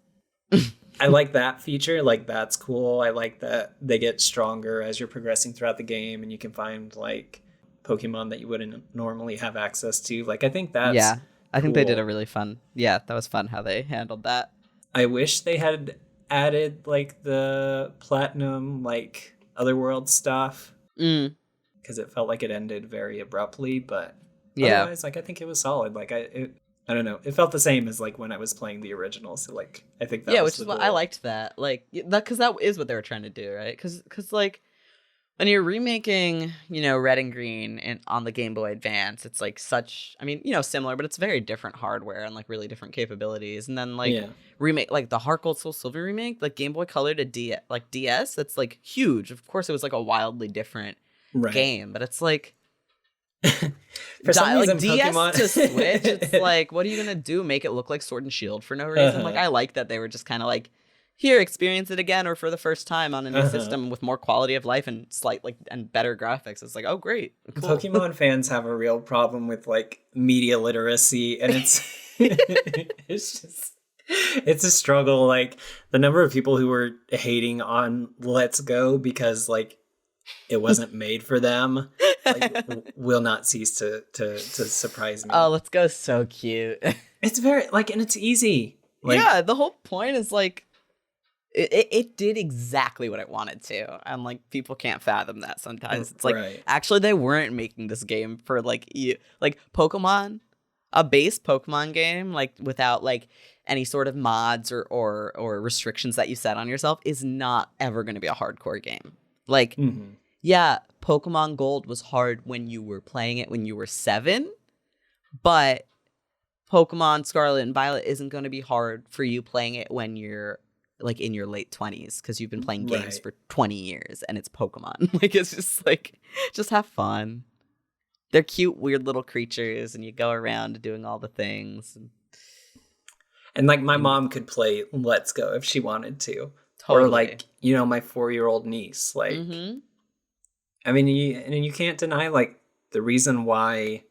I like that feature. Like, that's cool. I like that they get stronger as you're progressing throughout the game, and you can find like Pokemon that you wouldn't normally have access to. Like, I think that's I think they did a really fun. Yeah, that was fun how they handled that. I wish they had added like the platinum, like, Otherworld stuff, because it felt like it ended very abruptly. But otherwise, like, I think it was solid. Like, I don't know. It felt the same as like when I was playing the original. So like, I think that was which is what I liked that. Like, that, because that is what they were trying to do, right? Because like when you're remaking, you know, Red and Green and on the Game Boy Advance, it's like such. I mean, you know, similar, but it's very different hardware and like really different capabilities. And then like remake, like the Heart Gold Soul Silver remake, like Game Boy Color to DS, that's like huge. Of course, it was like a wildly different game, but it's like. For some reason, like DS Pokemon to Switch, it's like, what are you gonna do? Make it look like Sword and Shield for no reason? Like, I like that they were just kind of like, here, experience it again or for the first time on a new system with more quality of life and and better graphics. It's like, oh great, cool. Pokemon fans have a real problem with like media literacy, and it's it's a struggle. Like, the number of people who were hating on Let's Go because like it wasn't made for them, like, will not cease to surprise me. Oh, Let's Go is so cute. It's very like, and it's easy. Like, yeah, the whole point is like it did exactly what it wanted to, and like people can't fathom that sometimes. It's like actually they weren't making this game for like Pokemon a base Pokemon game, like without like any sort of mods or restrictions that you set on yourself, is not ever going to be a hardcore game. Like, yeah, Pokemon Gold was hard when you were playing it when you were 7, but Pokemon Scarlet and Violet isn't going to be hard for you playing it when you're like in your late 20s because you've been playing games for 20 years and it's Pokemon. Like, it's just like, just have fun. They're cute, weird little creatures, and you go around doing all the things. And like my mom could play Let's Go if she wanted to. Totally. Or like, you know, my 4-year-old niece. Like, I mean, you can't deny like the reason why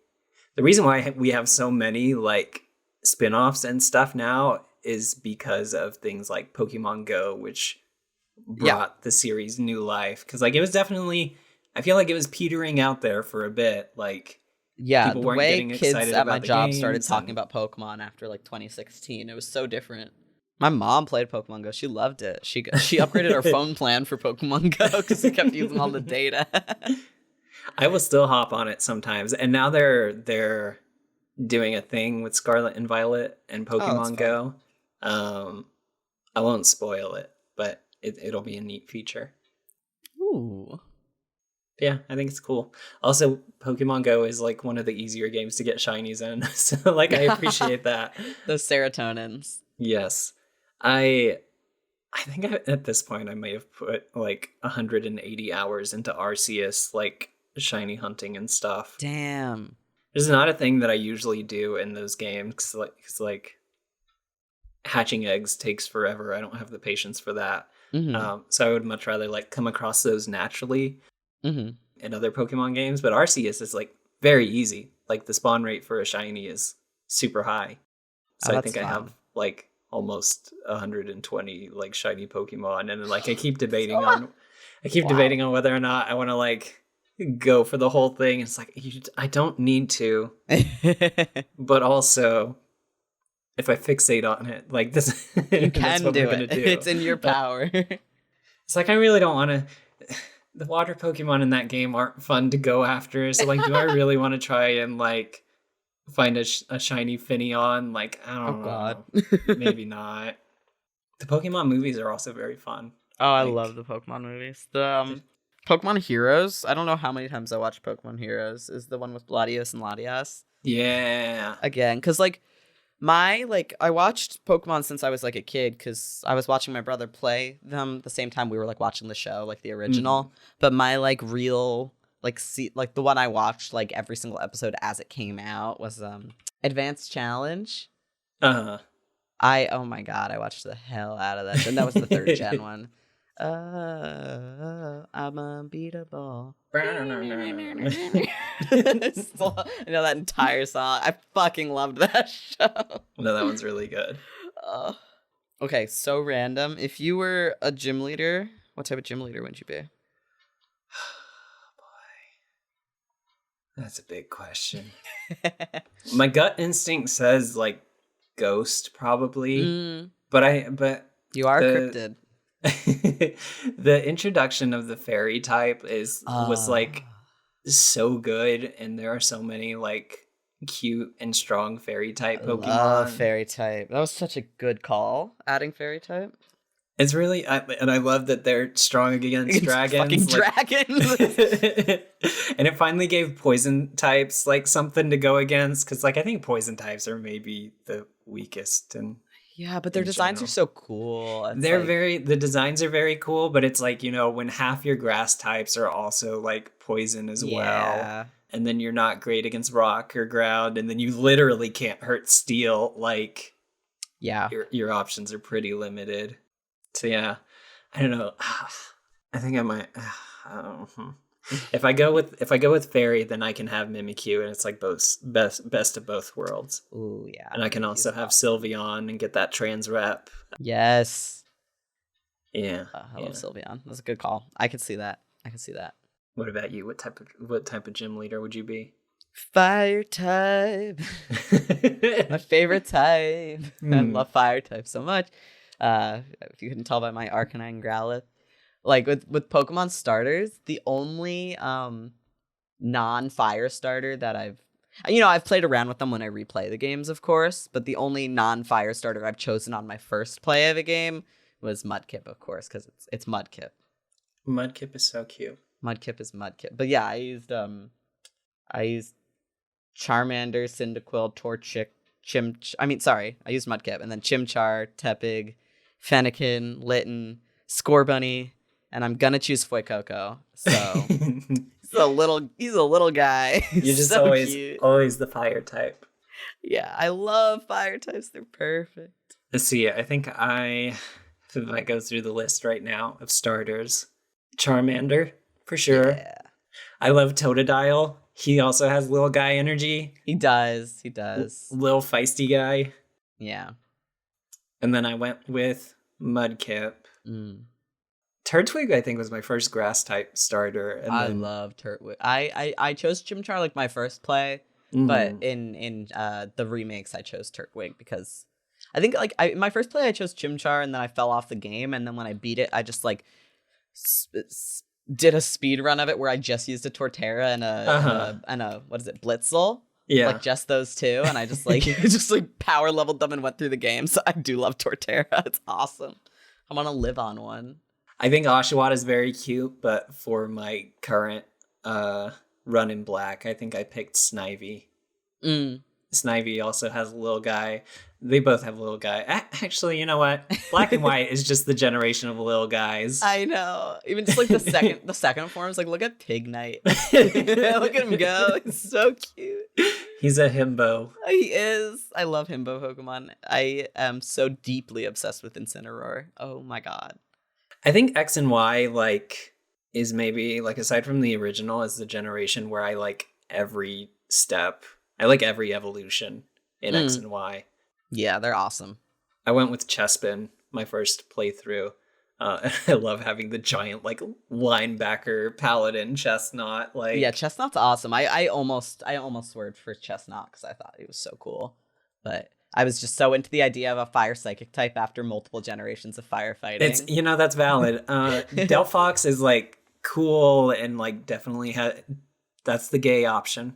we have so many like spin-offs and stuff now is because of things like Pokemon Go, which brought the series new life. Because like it was definitely, I feel like it was petering out there for a bit. Like, yeah, people the weren't way getting kids excited at about my the job games started talking and- about Pokemon after like 2016, it was so different. My mom played Pokemon Go. She loved it. She upgraded our phone plan for Pokemon Go because we kept using all the data. I will still hop on it sometimes, and now they're doing a thing with Scarlet and Violet and Pokemon Go. I won't spoil it, but it'll be a neat feature. Ooh. Yeah, I think it's cool. Also, Pokemon Go is like one of the easier games to get shinies in, so like I appreciate that. Those serotonins. Yes, I think at this point I may have put like 180 hours into Arceus, like shiny hunting and stuff. Damn. This is not a thing that I usually do in those games because like hatching eggs takes forever. I don't have the patience for that. So I would much rather like come across those naturally in other Pokemon games. But Arceus is like very easy. Like the spawn rate for a shiny is super high. So I think fun. I have like almost 120 like shiny Pokemon, and like I keep debating on debating on whether or not I want to like go for the whole thing. It's like I don't need to, but also if I fixate on it, like this, you that's can what do we're gonna it. do. It's in your power. It's like I really don't want to. The water Pokemon in that game aren't fun to go after. So like, do I really want to try and like find a shiny Finneon? Like, I don't know. God. Maybe not. The Pokemon movies are also very fun. Oh, I love the Pokemon movies. The Pokemon Heroes. I don't know how many times I watched Pokemon Heroes. Is the one with Latios and Latias. Yeah. Again, because like I watched Pokemon since I was like a kid because I was watching my brother play them the same time we were like watching the show, like the original. But my like real like the one I watched like every single episode as it came out was Advanced Challenge. Oh my god, I watched the hell out of that. And that was the 3rd gen one. I'm unbeatable. I know that entire song. I fucking loved that show. No, that one's really good. Okay, so random. If you were a gym leader, what type of gym leader would you be? That's a big question. My gut instinct says like ghost probably, but you are cryptid. The introduction of the fairy type was like so good, and there are so many like cute and strong fairy type Pokemon. Love fairy type. That was such a good call. Adding fairy type. It's really, and I love that they're strong against dragons. Fucking dragons. And it finally gave poison types like something to go against, because like I think poison types are maybe the weakest. And yeah, but their designs are so cool. The designs are very cool, but it's like, you know, when half your grass types are also like poison as well, and then you're not great against rock or ground, and then you literally can't hurt steel. Like, your options are pretty limited. So yeah, I don't know. I think I might. If I go with fairy, then I can have Mimikyu, and it's like both best of both worlds. Ooh yeah. And I can also have Sylveon and get that trans rep. Yes. Yeah. I love Sylveon. That's a good call. I could see that. What about you? What type of gym leader would you be? Fire type. My favorite type. I love fire type so much. If you couldn't tell by my Arcanine Growlithe. Like with Pokemon starters, the only non-fire starter that I've You know, I've played around with them when I replay the games, of course, but the only non-fire starter I've chosen on my first play of a game was Mudkip, of course, because it's Mudkip. Mudkip is so cute. Mudkip is Mudkip. But yeah, I used Charmander, Cyndaquil, Torchic, I used Mudkip, and then Chimchar, Tepig, Fennekin, Litten, Scorbunny, and I'm gonna choose Fuecoco. So he's a little guy. You're just so always the fire type. Yeah, I love fire types. They're perfect. Let's see. I think if I go through the list right now of starters, Charmander for sure. Yeah. I love Totodile. He also has little guy energy. He does. Little feisty guy. Yeah. And then I went with Mudkip. Turtwig, I think, was my first grass type starter. And I love Turtwig. I chose Chimchar like my first play, but in the remakes I chose Turtwig because I think in my first play I chose Chimchar and then I fell off the game, and then when I beat it I just like did a speed run of it where I just used a Torterra and a what is it, Blitzel? Yeah, like just those two, and I just like power leveled them and went through the game. So I do love Torterra. It's awesome. I want to live on one. I think Oshawott is very cute, but for my current run in black, I think I picked Snivy. Snivy also has a little guy. They both have a little guy. Actually, you know what? Black and white is just the generation of little guys. I know. Even just like the second forms, like look at Pig Knight. Look at him go. He's so cute. He's a himbo. He is. I love himbo Pokemon. I am so deeply obsessed with Incineroar. Oh my god. I think X and Y is maybe aside from the original is the generation where I like every step. I like every evolution in X and Y. Yeah, they're awesome. I went with Chespin my first playthrough. I love having the giant linebacker paladin Chestnut. Yeah, Chestnut's awesome. I almost swerved for Chestnut because I thought he was so cool, but I was just so into the idea of a fire psychic type after multiple generations of firefighting. It's that's valid. Delphox is cool and definitely that's the gay option.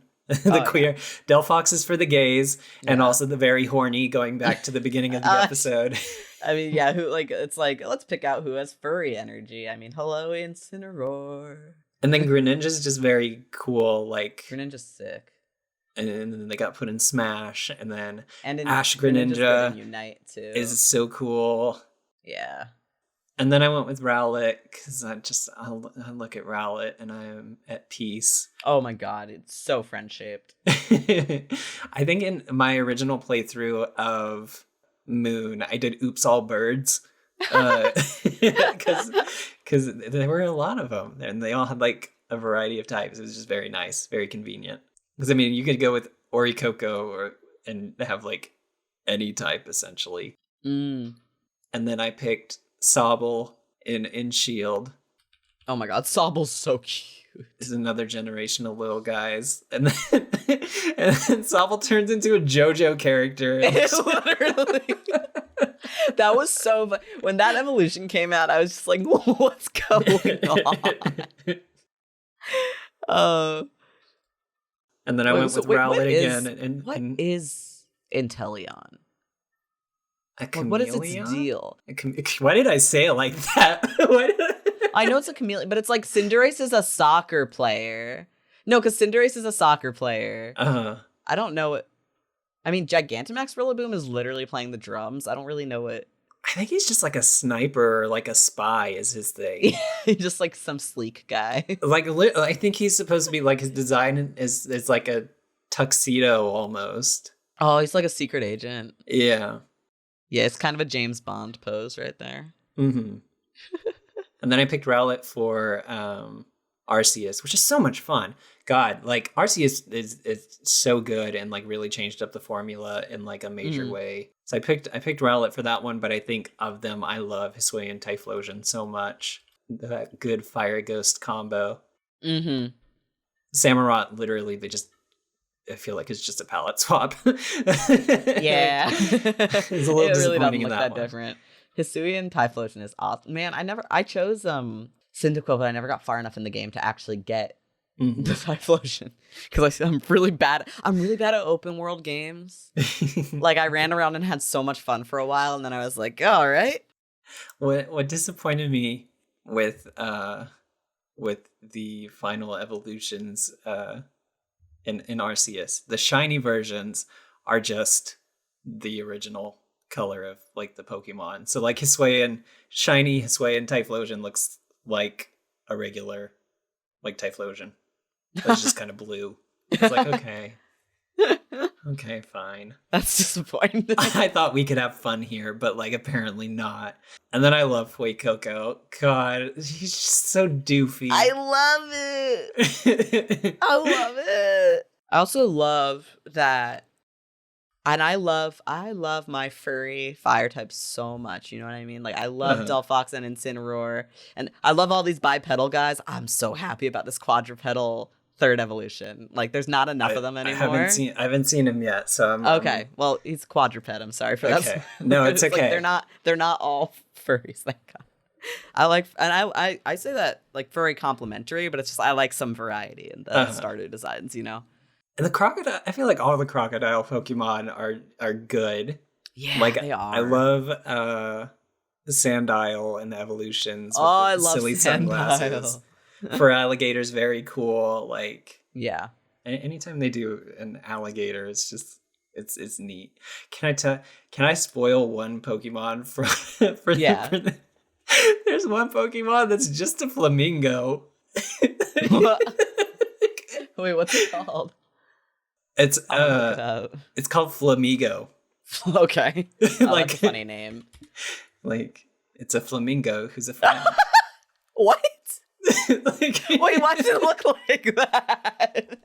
Queer. Delphox is for the gays and also the very horny, going back to the beginning of the episode. I mean, yeah, let's pick out who has furry energy. I mean, hello, Incineroar. And then Greninja's just very cool. Greninja's sick. And then they got put in Smash, and then Ash Greninja Unite too is so cool. Yeah. And then I went with Rowlet because I look at Rowlet and I'm at peace. Oh my god, it's so friend-shaped. I think in my original playthrough of Moon, I did Oops All Birds because there were a lot of them and they all had a variety of types. It was just very nice, very convenient. Because I mean, you could go with Orichalcum and have any type essentially. And then I picked Sobble in Shield. Oh my god, Sobble's so cute. This is another generation of little guys. And then Sobble turns into a JoJo character. Literally. That was so fun. When that evolution came out, I was just like, what's going on? And then I went with Rowlet again. What is Inteleon? A chameleon? What is its deal? Why did I say it like that? I know it's a chameleon, but it's Cinderace is a soccer player. No, because Cinderace is a soccer player. I don't know what... I mean, Gigantamax Rillaboom is literally playing the drums. I don't really know what... I think he's just a sniper or a spy is his thing. He's just some sleek guy. I think he's supposed to be his design is a tuxedo almost. Oh, he's a secret agent. Yeah. Yeah, it's kind of a James Bond pose right there. Mm-hmm. And then I picked Rowlet for Arceus, which is so much fun. God, Arceus is so good and really changed up the formula in a major way. So I picked Rowlet for that one, but I think of them, I love Hisuian Typhlosion so much. That good Fire Ghost combo. Mm-hmm. Samurott, literally, I feel it's just a palette swap. Yeah. It's a little disappointing in that one. Different. Hisuian Typhlosion is awesome. Man, I chose Cyndaquil, but I never got far enough in the game to actually get The Typhlosion. Because I'm really bad at open world games. Like, I ran around and had so much fun for a while, and then I was like, oh, all right. What disappointed me with the final evolutions in Arceus, the shiny versions are just the original color of like the Pokemon. So like shiny Hisuian Typhlosion looks like a regular like Typhlosion. It's just kind of blue. It's like, okay, fine. That's disappointing. I thought we could have fun here, but like apparently not. And then I love Fuecoco. God, he's just so doofy. I love it. I love it. I also love that, and I love my furry fire types so much. You know what I mean? Like, I love Delphox and Incineroar, and I love all these bipedal guys. I'm so happy about this quadrupedal third evolution. Like, there's not enough of them anymore. I haven't seen him yet, so I'm okay. Well, he's quadruped. I'm sorry for that. Okay. No, it's okay. Like, they're not all furries. Thank God. I like, and I say that like furry complimentary, but it's just I like some variety in the starter designs. You know. And the crocodile, I feel like all the crocodile Pokemon are good. Yeah, like they are. I love Sandile and the evolutions. With I the love silly Sandile. sunglasses. For alligators, very cool. Like, yeah. Anytime they do an alligator, it's just it's neat. Can I spoil one Pokemon for yeah? There's one Pokemon that's just a flamingo. Wait, what's it called? It's called Flamigo. Okay. Like, that's a funny name. Like, it's a flamingo who's a friend. What? Like, wait, why does it look like that?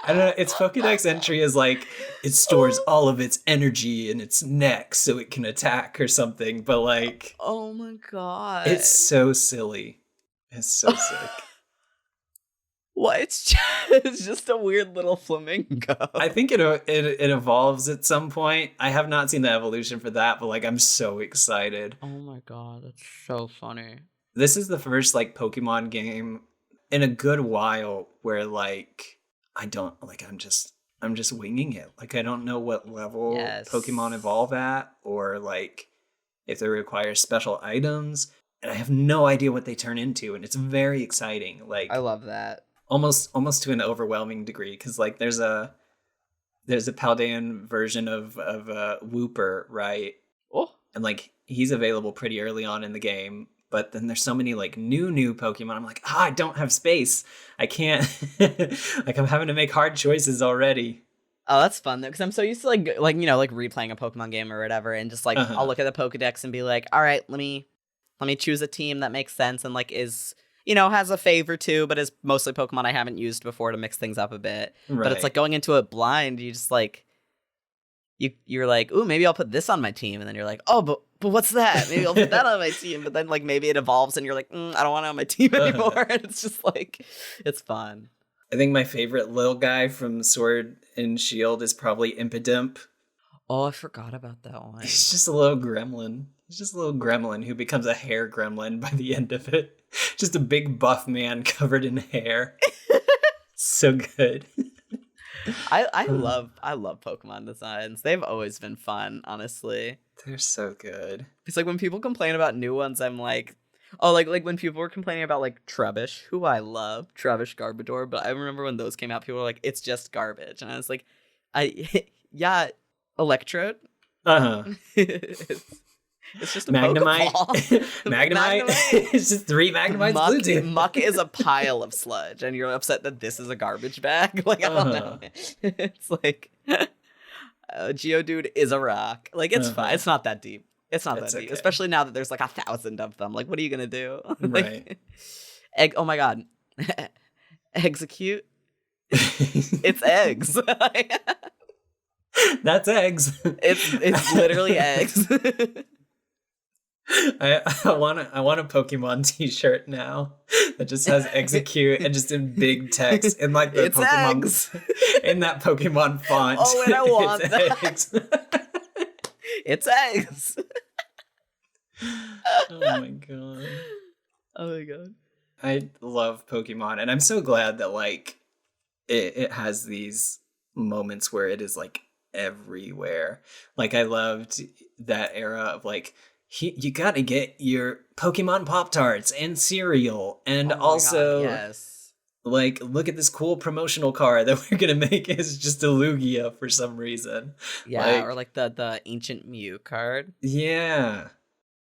I don't know. Its Pokedex entry is like it stores all of its energy in its neck so it can attack or something. But like, oh my god, it's so silly. It's so sick. What? It's just a weird little flamingo. I think it evolves at some point. I have not seen the evolution for that, but like I'm so excited. Oh my god, that's so funny. This is the first like Pokemon game in a good while where like I'm just winging it. Like I don't know what level Pokemon evolve at or like if they require special items, and I have no idea what they turn into, and it's very exciting. Like I love that. Almost to an overwhelming degree, because like there's a Paldean version of Wooper, right? Oh, and like he's available pretty early on in the game, but then there's so many like new Pokemon. I'm like, I don't have space. I can't. Like I'm having to make hard choices already. Oh, that's fun though, because I'm so used to like you know like replaying a Pokemon game or whatever, and just like I'll look at the Pokedex and be like, all right, let me choose a team that makes sense and like is, you know, has a fave or two, but is mostly Pokemon I haven't used before to mix things up a bit. Right. But it's like going into it blind, you just like, you're like, ooh, maybe I'll put this on my team. And then you're like, oh, but what's that? Maybe I'll put that on my team. But then like maybe it evolves and you're like, I don't want it on my team anymore. And it's just like, it's fun. I think my favorite little guy from Sword and Shield is probably Impidimp. Oh, I forgot about that one. He's just a little gremlin. He's just a little gremlin who becomes a hair gremlin by the end of it. Just a big buff man covered in hair. So good. I love Pokemon designs. They've always been fun, honestly. They're so good. It's like when people complain about new ones, I'm like, oh, like when people were complaining about like Trubbish, who I love, Trubbish Garbodor, but I remember when those came out, people were like, it's just garbage, and I was like, yeah, Electrode. It's just a Magnemite. Pokeball. Magnemite. It's just 3 Magnemites. Muck is a pile of sludge, and you're upset that this is a garbage bag. Like I don't know. It's like Geodude is a rock. Like it's fine. It's not that deep. It's not that deep, okay. Especially now that there's like 1,000 of them. Like, what are you gonna do? Right. Egg. Oh my god. Execute. It's eggs. That's eggs. It's literally eggs. I want a Pokemon t-shirt now that just has execute and just in big text in like the it's Pokemon eggs. In that Pokemon font. Oh, and I want it's that. Eggs. It's eggs. Oh my god. Oh my god. I love Pokemon, and I'm so glad that like it has these moments where it is like everywhere. Like I loved that era of like you got to get your Pokemon Pop-Tarts and cereal, and Oh my god, also yes. like look at this cool promotional card that we're gonna make is just a Lugia for some reason. Yeah, or Like like the ancient Mew card. yeah.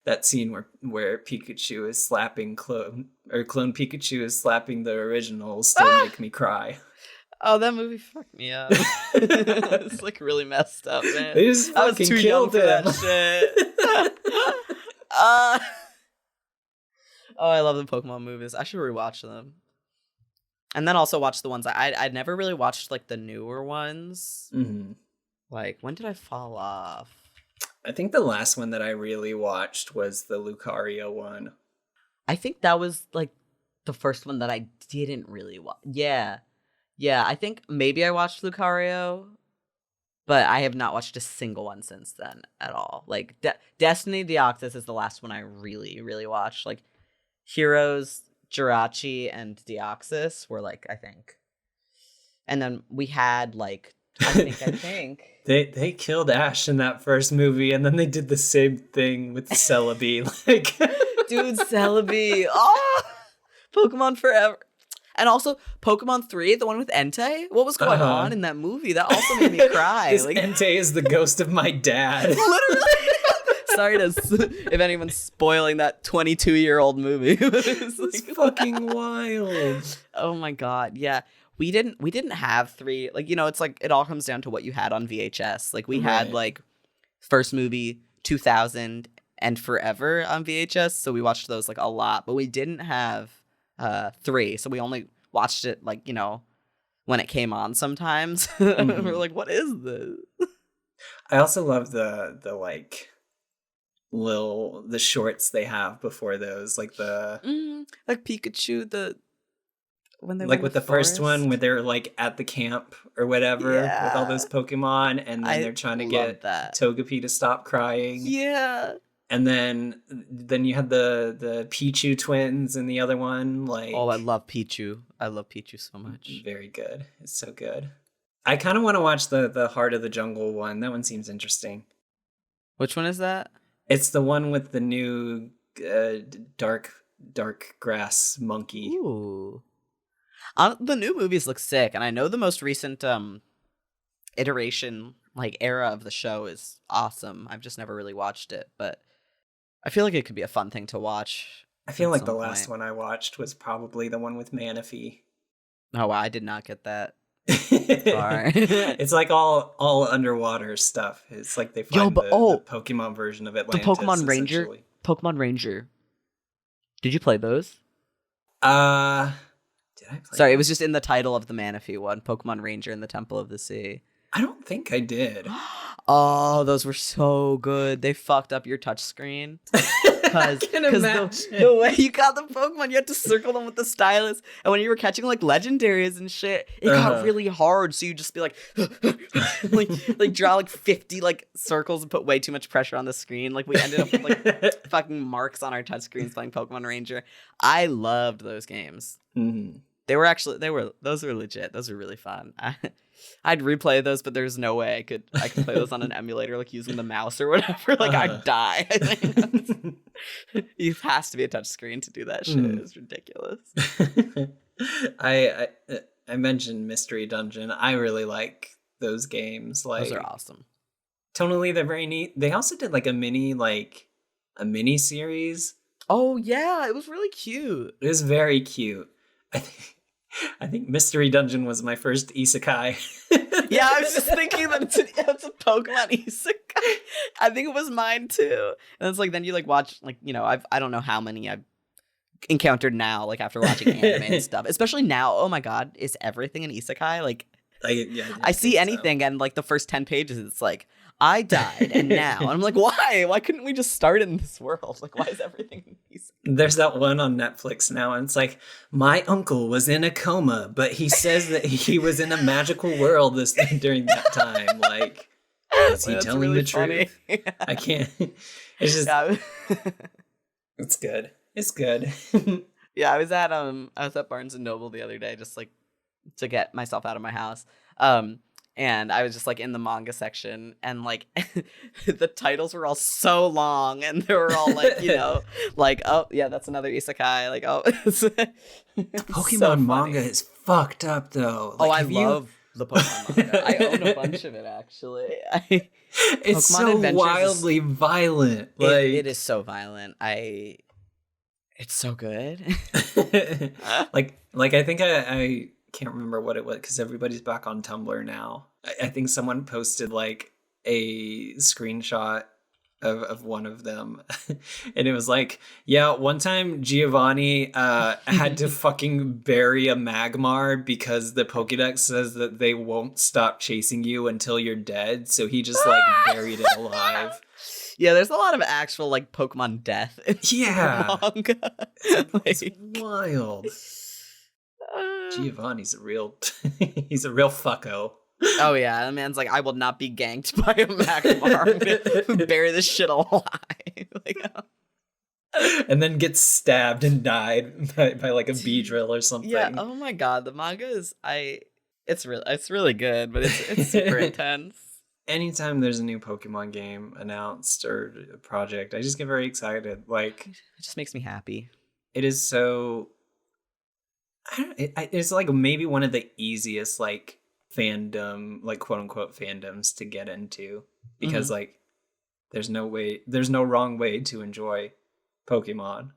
That scene where Pikachu is slapping clone Pikachu is slapping the original still Ah! make me cry. Oh, that movie fucked me up. It's like really messed up, man. They just I was fucking too young killed for that him. shit. uh, oh, I love the Pokemon movies. I should rewatch them. And then also watch the ones I'd never really watched like the newer ones. Mm-hmm. Like, when did I fall off? I think the last one that I really watched was the Lucario one. I think that was like the first one that I didn't really watch. Yeah. Yeah, I think maybe I watched Lucario, but I have not watched a single one since then at all. Like Destiny Deoxys is the last one I really, really watched. Like Heroes, Jirachi, and Deoxys were like, I think. And then we had like I think. They killed Ash in that first movie, and then they did the same thing with Celebi. Like, dude, Celebi. Oh, Pokemon Forever. And also Pokemon 3, the one with Entei. What was going on in that movie? That also made me cry. This like, Entei is the ghost of my dad. Literally. Sorry if anyone's spoiling that 22-year-old movie. It's like, fucking wild. Oh my god, yeah. We didn't have 3. Like, you know, it's like it all comes down to what you had on VHS. Like we had like first movie, 2000, and Forever on VHS, so we watched those like a lot. But we didn't have 3, so we only watched it like, you know, when it came on sometimes. Mm-hmm. We're like, what is this? I also love the like the shorts they have before those, like the like Pikachu, when they like with the forest. first one where they're like at the camp or whatever with all those Pokemon, and then they're trying to get Togepi to stop crying. Yeah. And then you had the Pichu twins in the other one. Like, oh, I love Pichu. I love Pichu so much. Very good. It's so good. I kind of want to watch the Heart of the Jungle one. That one seems interesting. Which one is that? It's the one with the new dark grass monkey. Ooh. The new movies look sick, and I know the most recent iteration, like era of the show is awesome. I've just never really watched it, but I feel like it could be a fun thing to watch. I feel like the last one I watched was probably the one with Manaphy. Oh wow, I did not get that far. It's like all underwater stuff. It's like they find the Pokemon version of Atlantis. The Pokemon Ranger. Pokemon Ranger. Did you play those? Did I play Sorry, those? It was just in the title of the Manaphy one, Pokemon Ranger in the Temple of the Sea. I don't think I did. Oh, those were so good. They fucked up your touchscreen. I can imagine. The way you got the Pokemon, you had to circle them with the stylus. And when you were catching like legendaries and shit, it got really hard. So you just be like, like draw like 50 like circles and put way too much pressure on the screen. Like we ended up with like fucking marks on our touchscreens playing Pokemon Ranger. I loved those games. Mm-hmm. Those were legit. Those were really fun. I'd replay those, but there's no way I could play those on an emulator, like using the mouse or whatever. Like I'd die. It has to be a touch screen to do that shit. It's ridiculous. I mentioned Mystery Dungeon. I really like those games. Like, those are awesome. Tonally, they're very neat. They also did like a mini series. Oh yeah, it was really cute. It was very cute. I think Mystery Dungeon was my first isekai. Yeah, I was just thinking that it's a Pokemon isekai. I think it was mine too. And it's like then you like watch like, you know, I don't know how many I've encountered now like after watching anime and stuff. Especially now, oh my god, is everything an isekai? Like I see anything and like the first 10 pages it's like I died and now. And I'm like, why? Why couldn't we just start in this world? Like, why is everything isekai? There's that one on Netflix now, and it's like, my uncle was in a coma, but he says that he was in a magical world during that time. Like, is he telling really the truth? Yeah. I can't. It's just, it's good. It's good. Yeah, I was at Barnes and Noble the other day just like to get myself out of my house. And I was just like in the manga section and like the titles were all so long and they were all like, like, oh yeah, that's another isekai. Like, oh, the Pokemon so manga is fucked up though. Like, I love the Pokemon manga. I own a bunch of it actually. It's Pokemon so Adventures wildly violent. Like it is so violent. It's so good. like I think I can't remember what it was because everybody's back on Tumblr now. I think someone posted like a screenshot of one of them and it was like, yeah, one time Giovanni had to fucking bury a Magmar because the Pokédex says that they won't stop chasing you until you're dead, so he just like buried it alive. Yeah, there's a lot of actual like Pokemon death in the manga. It's wild. Giovanni's he's a real fucko. Oh yeah, the man's like, I will not be ganked by a Magmar. Bury this shit alive. Like, and then gets stabbed and died by like a bee drill or something. Yeah. Oh my god, the manga is it's really good, but it's super intense. Anytime there's a new Pokemon game announced or a project, I just get very excited. Like, it just makes me happy. It is so. It's like maybe one of the easiest like fandom, like quote unquote fandoms to get into because like there's no wrong way to enjoy Pokemon.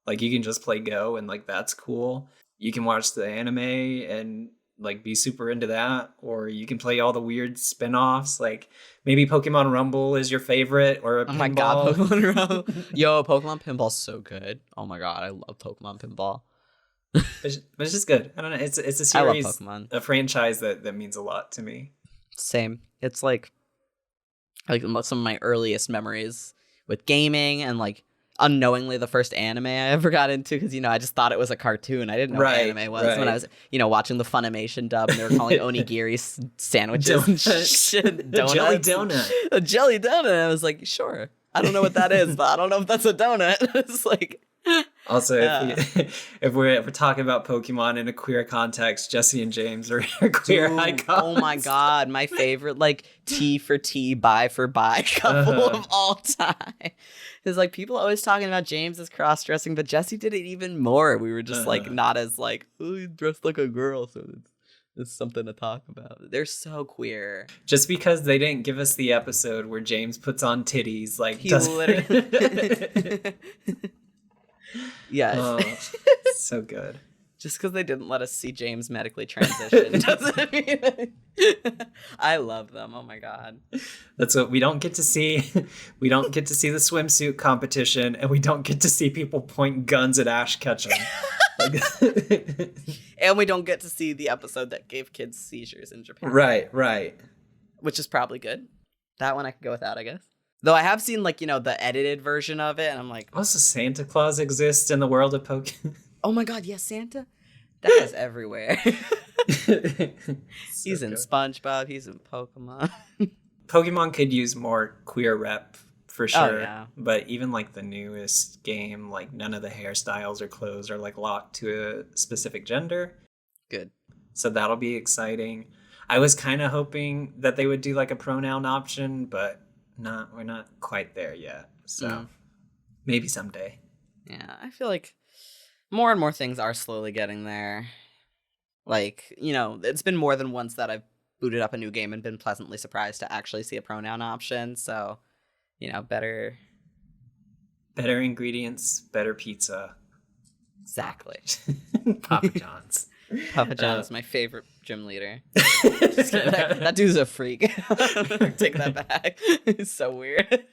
Like you can just play Go and like that's cool. You can watch the anime and like be super into that, or you can play all the weird spin-offs. Like maybe Pokemon Rumble is your favorite, or oh my god, Pokemon Rumble. Yo, Pokemon Pinball's so good. Oh my god, I love Pokemon Pinball. But it's just good. I don't know. It's a series, I love Pokemon. A franchise that means a lot to me. Same. It's like some of my earliest memories with gaming and like unknowingly the first anime I ever got into because I just thought it was a cartoon. I didn't know what anime was when I was watching the Funimation dub and they were calling onigiri sandwiches and shit, donuts. Jelly donut. A jelly donut. I was like, sure. I don't know what that is, but I don't know if that's a donut. It's like. Also, if we're talking about Pokemon in a queer context, Jesse and James are queer icons. Oh my god, my favorite like T for T, bi for bi couple of all time. It's like people always talking about James as cross-dressing, but Jesse did it even more. We were just like not as like, oh, he's dressed like a girl, so it's something to talk about. They're so queer. Just because they didn't give us the episode where James puts on titties, like he literally. Yes. So good. Just because they didn't let us see James medically transition doesn't mean I love them. Oh my god. That's what we don't get to see. We don't get to see the swimsuit competition, and we don't get to see people point guns at Ash Ketchum. And we don't get to see the episode that gave kids seizures in Japan. Right. Which is probably good. That one I could go without, I guess. Though I have seen, like, the edited version of it, and I'm like... Also, Santa Claus exists in the world of Pokemon. Oh my god, yes, Santa? That is everywhere. He's in SpongeBob, he's in Pokemon. Pokemon could use more queer rep, for sure. Oh, yeah. But even, like, the newest game, like, none of the hairstyles or clothes are, like, locked to a specific gender. Good. So that'll be exciting. I was kind of hoping that they would do, like, a pronoun option, but... we're not quite there yet, so maybe someday. Yeah, I feel like more and more things are slowly getting there. Like, it's been more than once that I've booted up a new game and been pleasantly surprised to actually see a pronoun option, so, better ingredients, better pizza. Exactly. Papa John's. Papa John's my favorite gym leader. Just kidding. That dude's a freak. Take that back. It's so weird.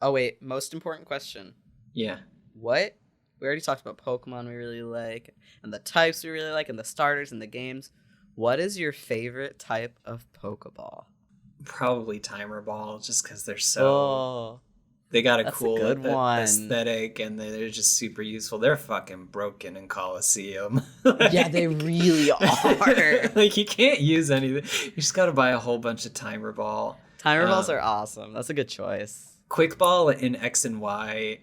Oh wait, most important question. Yeah. What? We already talked about Pokemon we really like, and the types we really like, and the starters and the games. What is your favorite type of Pokeball? Probably Timer Ball, just because they're so... They got a cool aesthetic, and they're just super useful. They're fucking broken in Coliseum. Yeah, they really are. Like, you can't use anything. You just got to buy a whole bunch of Timer Ball. Timer Balls are awesome. That's a good choice. Quick Ball in X and Y.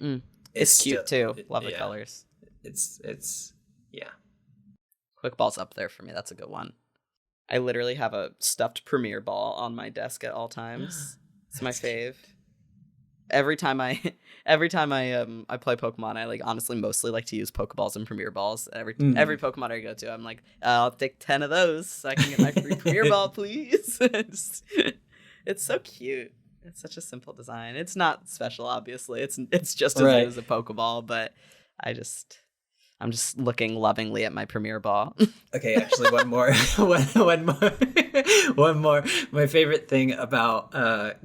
It's cute, too. Love the colors. it's yeah. Quick Ball's up there for me. That's a good one. I literally have a stuffed Premier Ball on my desk at all times. It's my fave. Every time I play Pokemon, I like honestly mostly like to use Pokeballs and Premier Balls. Every Pokemon I go to, I'm like, I'll take 10 of those so I can get my free Premier Ball, please. It's so cute. It's such a simple design. It's not special, obviously. It's just as good as a Pokeball, but I'm just looking lovingly at my Premier Ball. Okay, actually, one more. One more. My favorite thing about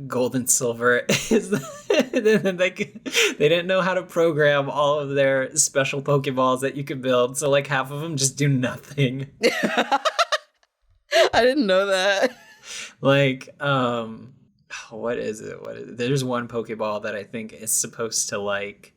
Gold and Silver is that they didn't know how to program all of their special Pokeballs that you could build. So like half of them just do nothing. I didn't know that. Like, what is it? There's one Pokeball that I think is supposed to like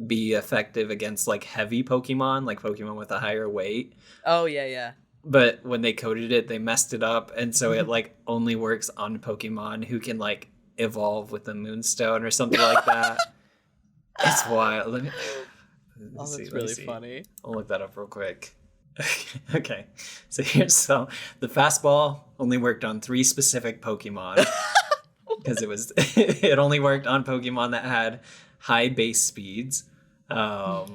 be effective against like heavy Pokemon, like Pokemon with a higher weight. Oh yeah. But when they coded it, they messed it up, and so it like only works on Pokemon who can like evolve with a Moonstone or something like that. It's wild. Let me that's really funny. I'll look that up real quick. Okay, so the fastball only worked on 3 specific Pokemon because it only worked on Pokemon that had high base speeds. But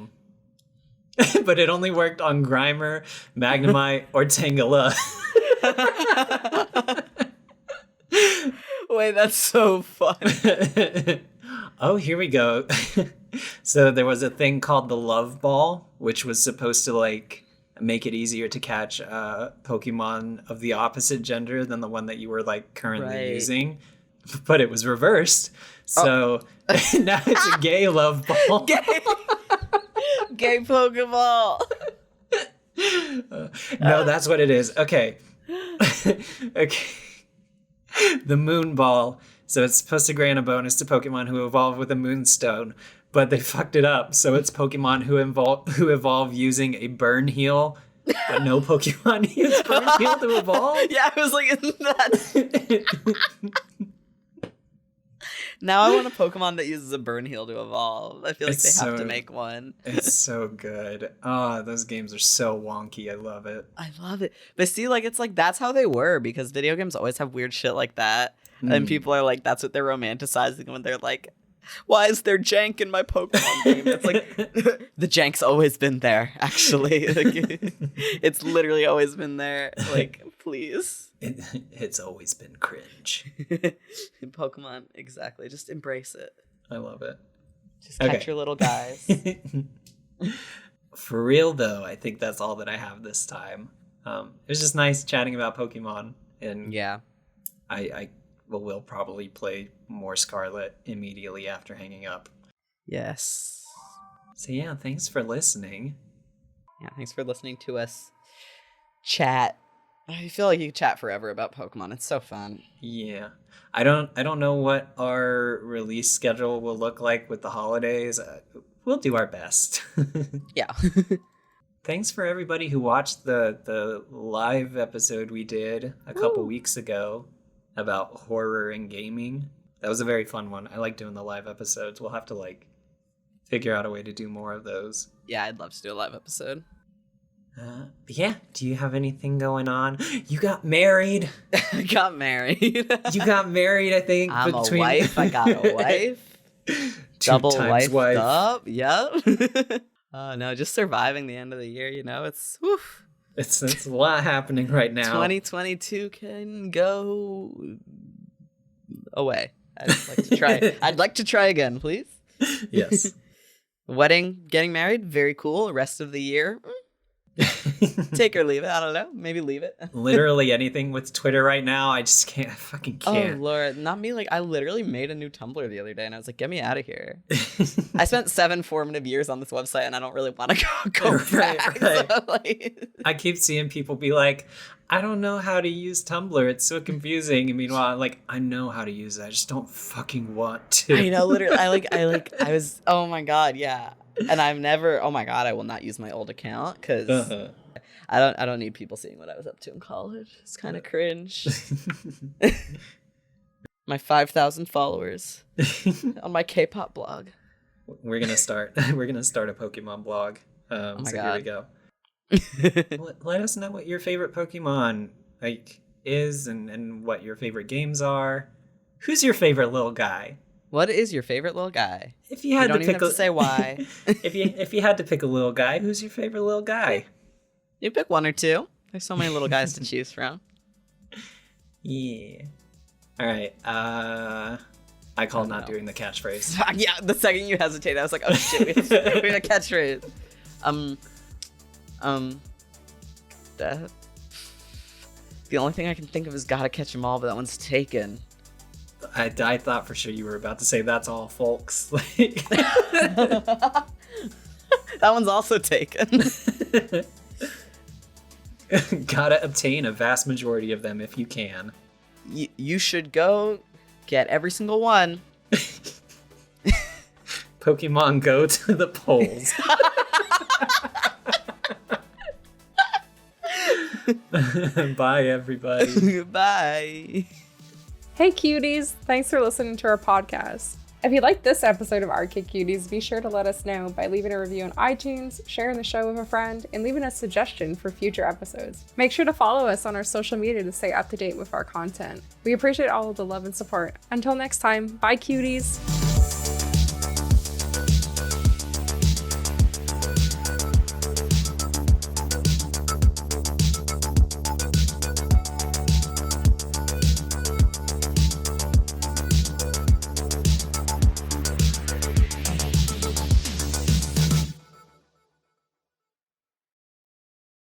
it only worked on Grimer, Magnemite, or Tangela. Wait, that's so fun. Oh, here we go. So there was a thing called the Love Ball, which was supposed to like make it easier to catch Pokemon of the opposite gender than the one that you were like currently using. But it was reversed. So now it's a gay love ball. Gay Pokeball. No, that's what it is. Okay. Okay. The Moon Ball. So it's supposed to grant a bonus to Pokemon who evolve with a Moonstone, but they fucked it up. So it's Pokemon who evolve using a Burn Heal, but no Pokemon use Burn Heal to evolve. Yeah, I was like, isn't that? Now I want a Pokemon that uses a Burn Heal to evolve. I feel like they have to make one. It's so good. Oh, those games are so wonky. I love it. I love it. But see, like, it's like that's how they were, because video games always have weird shit like that. And people are like, that's what they're romanticizing when they're like, why is there jank in my Pokemon game? It's like, the jank's always been there, actually. Like, it's literally always been there. Like, please. It's always been cringe. Pokemon, exactly. Just embrace it. I love it. Just catch your little guys. For real, though, I think that's all that I have this time. It was just nice chatting about Pokemon. And yeah, I will probably play more Scarlet immediately after hanging up. Yes. So yeah, thanks for listening. Yeah, thanks for listening to us chat. I feel like you could chat forever about Pokemon. It's so fun. Yeah. I don't know what our release schedule will look like with the holidays. We'll do our best. Yeah. Thanks for everybody who watched the live episode we did a couple weeks ago about horror and gaming. That was a very fun one. I like doing the live episodes. We'll have to like figure out a way to do more of those. Yeah, I'd love to do a live episode. Yeah. Do you have anything going on? You got married. I got married. You got married, I think. I'm a wife. I got a wife. Double wife up. Yep. No, just surviving the end of the year. You know, it's woof. It's a lot happening right now. 2022 can go away. I'd like to try. I'd like to try again, please. Yes. Wedding, getting married, very cool. Rest of the year. Take or leave it. I don't know. Maybe leave it. Literally anything with Twitter right now, I just can't. I fucking can't. Oh Lord, not me. Like, I literally made a new Tumblr the other day, and I was like, "Get me out of here." I spent 7 formative years on this website, and I don't really want to go back. Right. So, like... I keep seeing people be like, "I don't know how to use Tumblr. It's so confusing." And meanwhile, I'm like, I know how to use it. I just don't fucking want to. I know. Literally, I was. Oh my God, yeah. And I've never. Oh my God, I will not use my old account because I don't need people seeing what I was up to in college. It's kind of cringe. My 5,000 followers on my K-pop blog. We're gonna start a Pokemon blog. Oh my So God. here we go. Let us know what your favorite Pokemon is and what your favorite games are. Who's your favorite little guy? What is your favorite little guy? If you had don't to even pick have to say why. if you had to pick a little guy, who's your favorite little guy? You pick one or two. There's so many little guys to choose from. Yeah. All right. I call not doing the catchphrase. Yeah, the second you hesitate, I was like, oh shit, we have a catchphrase. The only thing I can think of is Gotta Catch 'Em All, but that one's taken. I thought for sure you were about to say that's all, folks. That one's also taken. Gotta obtain a vast majority of them if you can. You should go get every single one. Pokemon Go to the polls. Bye, everybody. Bye. Hey cuties, thanks for listening to our podcast. If you liked this episode of Arcade Cuties, be sure to let us know by leaving a review on iTunes, sharing the show with a friend, and leaving a suggestion for future episodes. Make sure to follow us on our social media to stay up to date with our content. We appreciate all of the love and support. Until next time, bye cuties!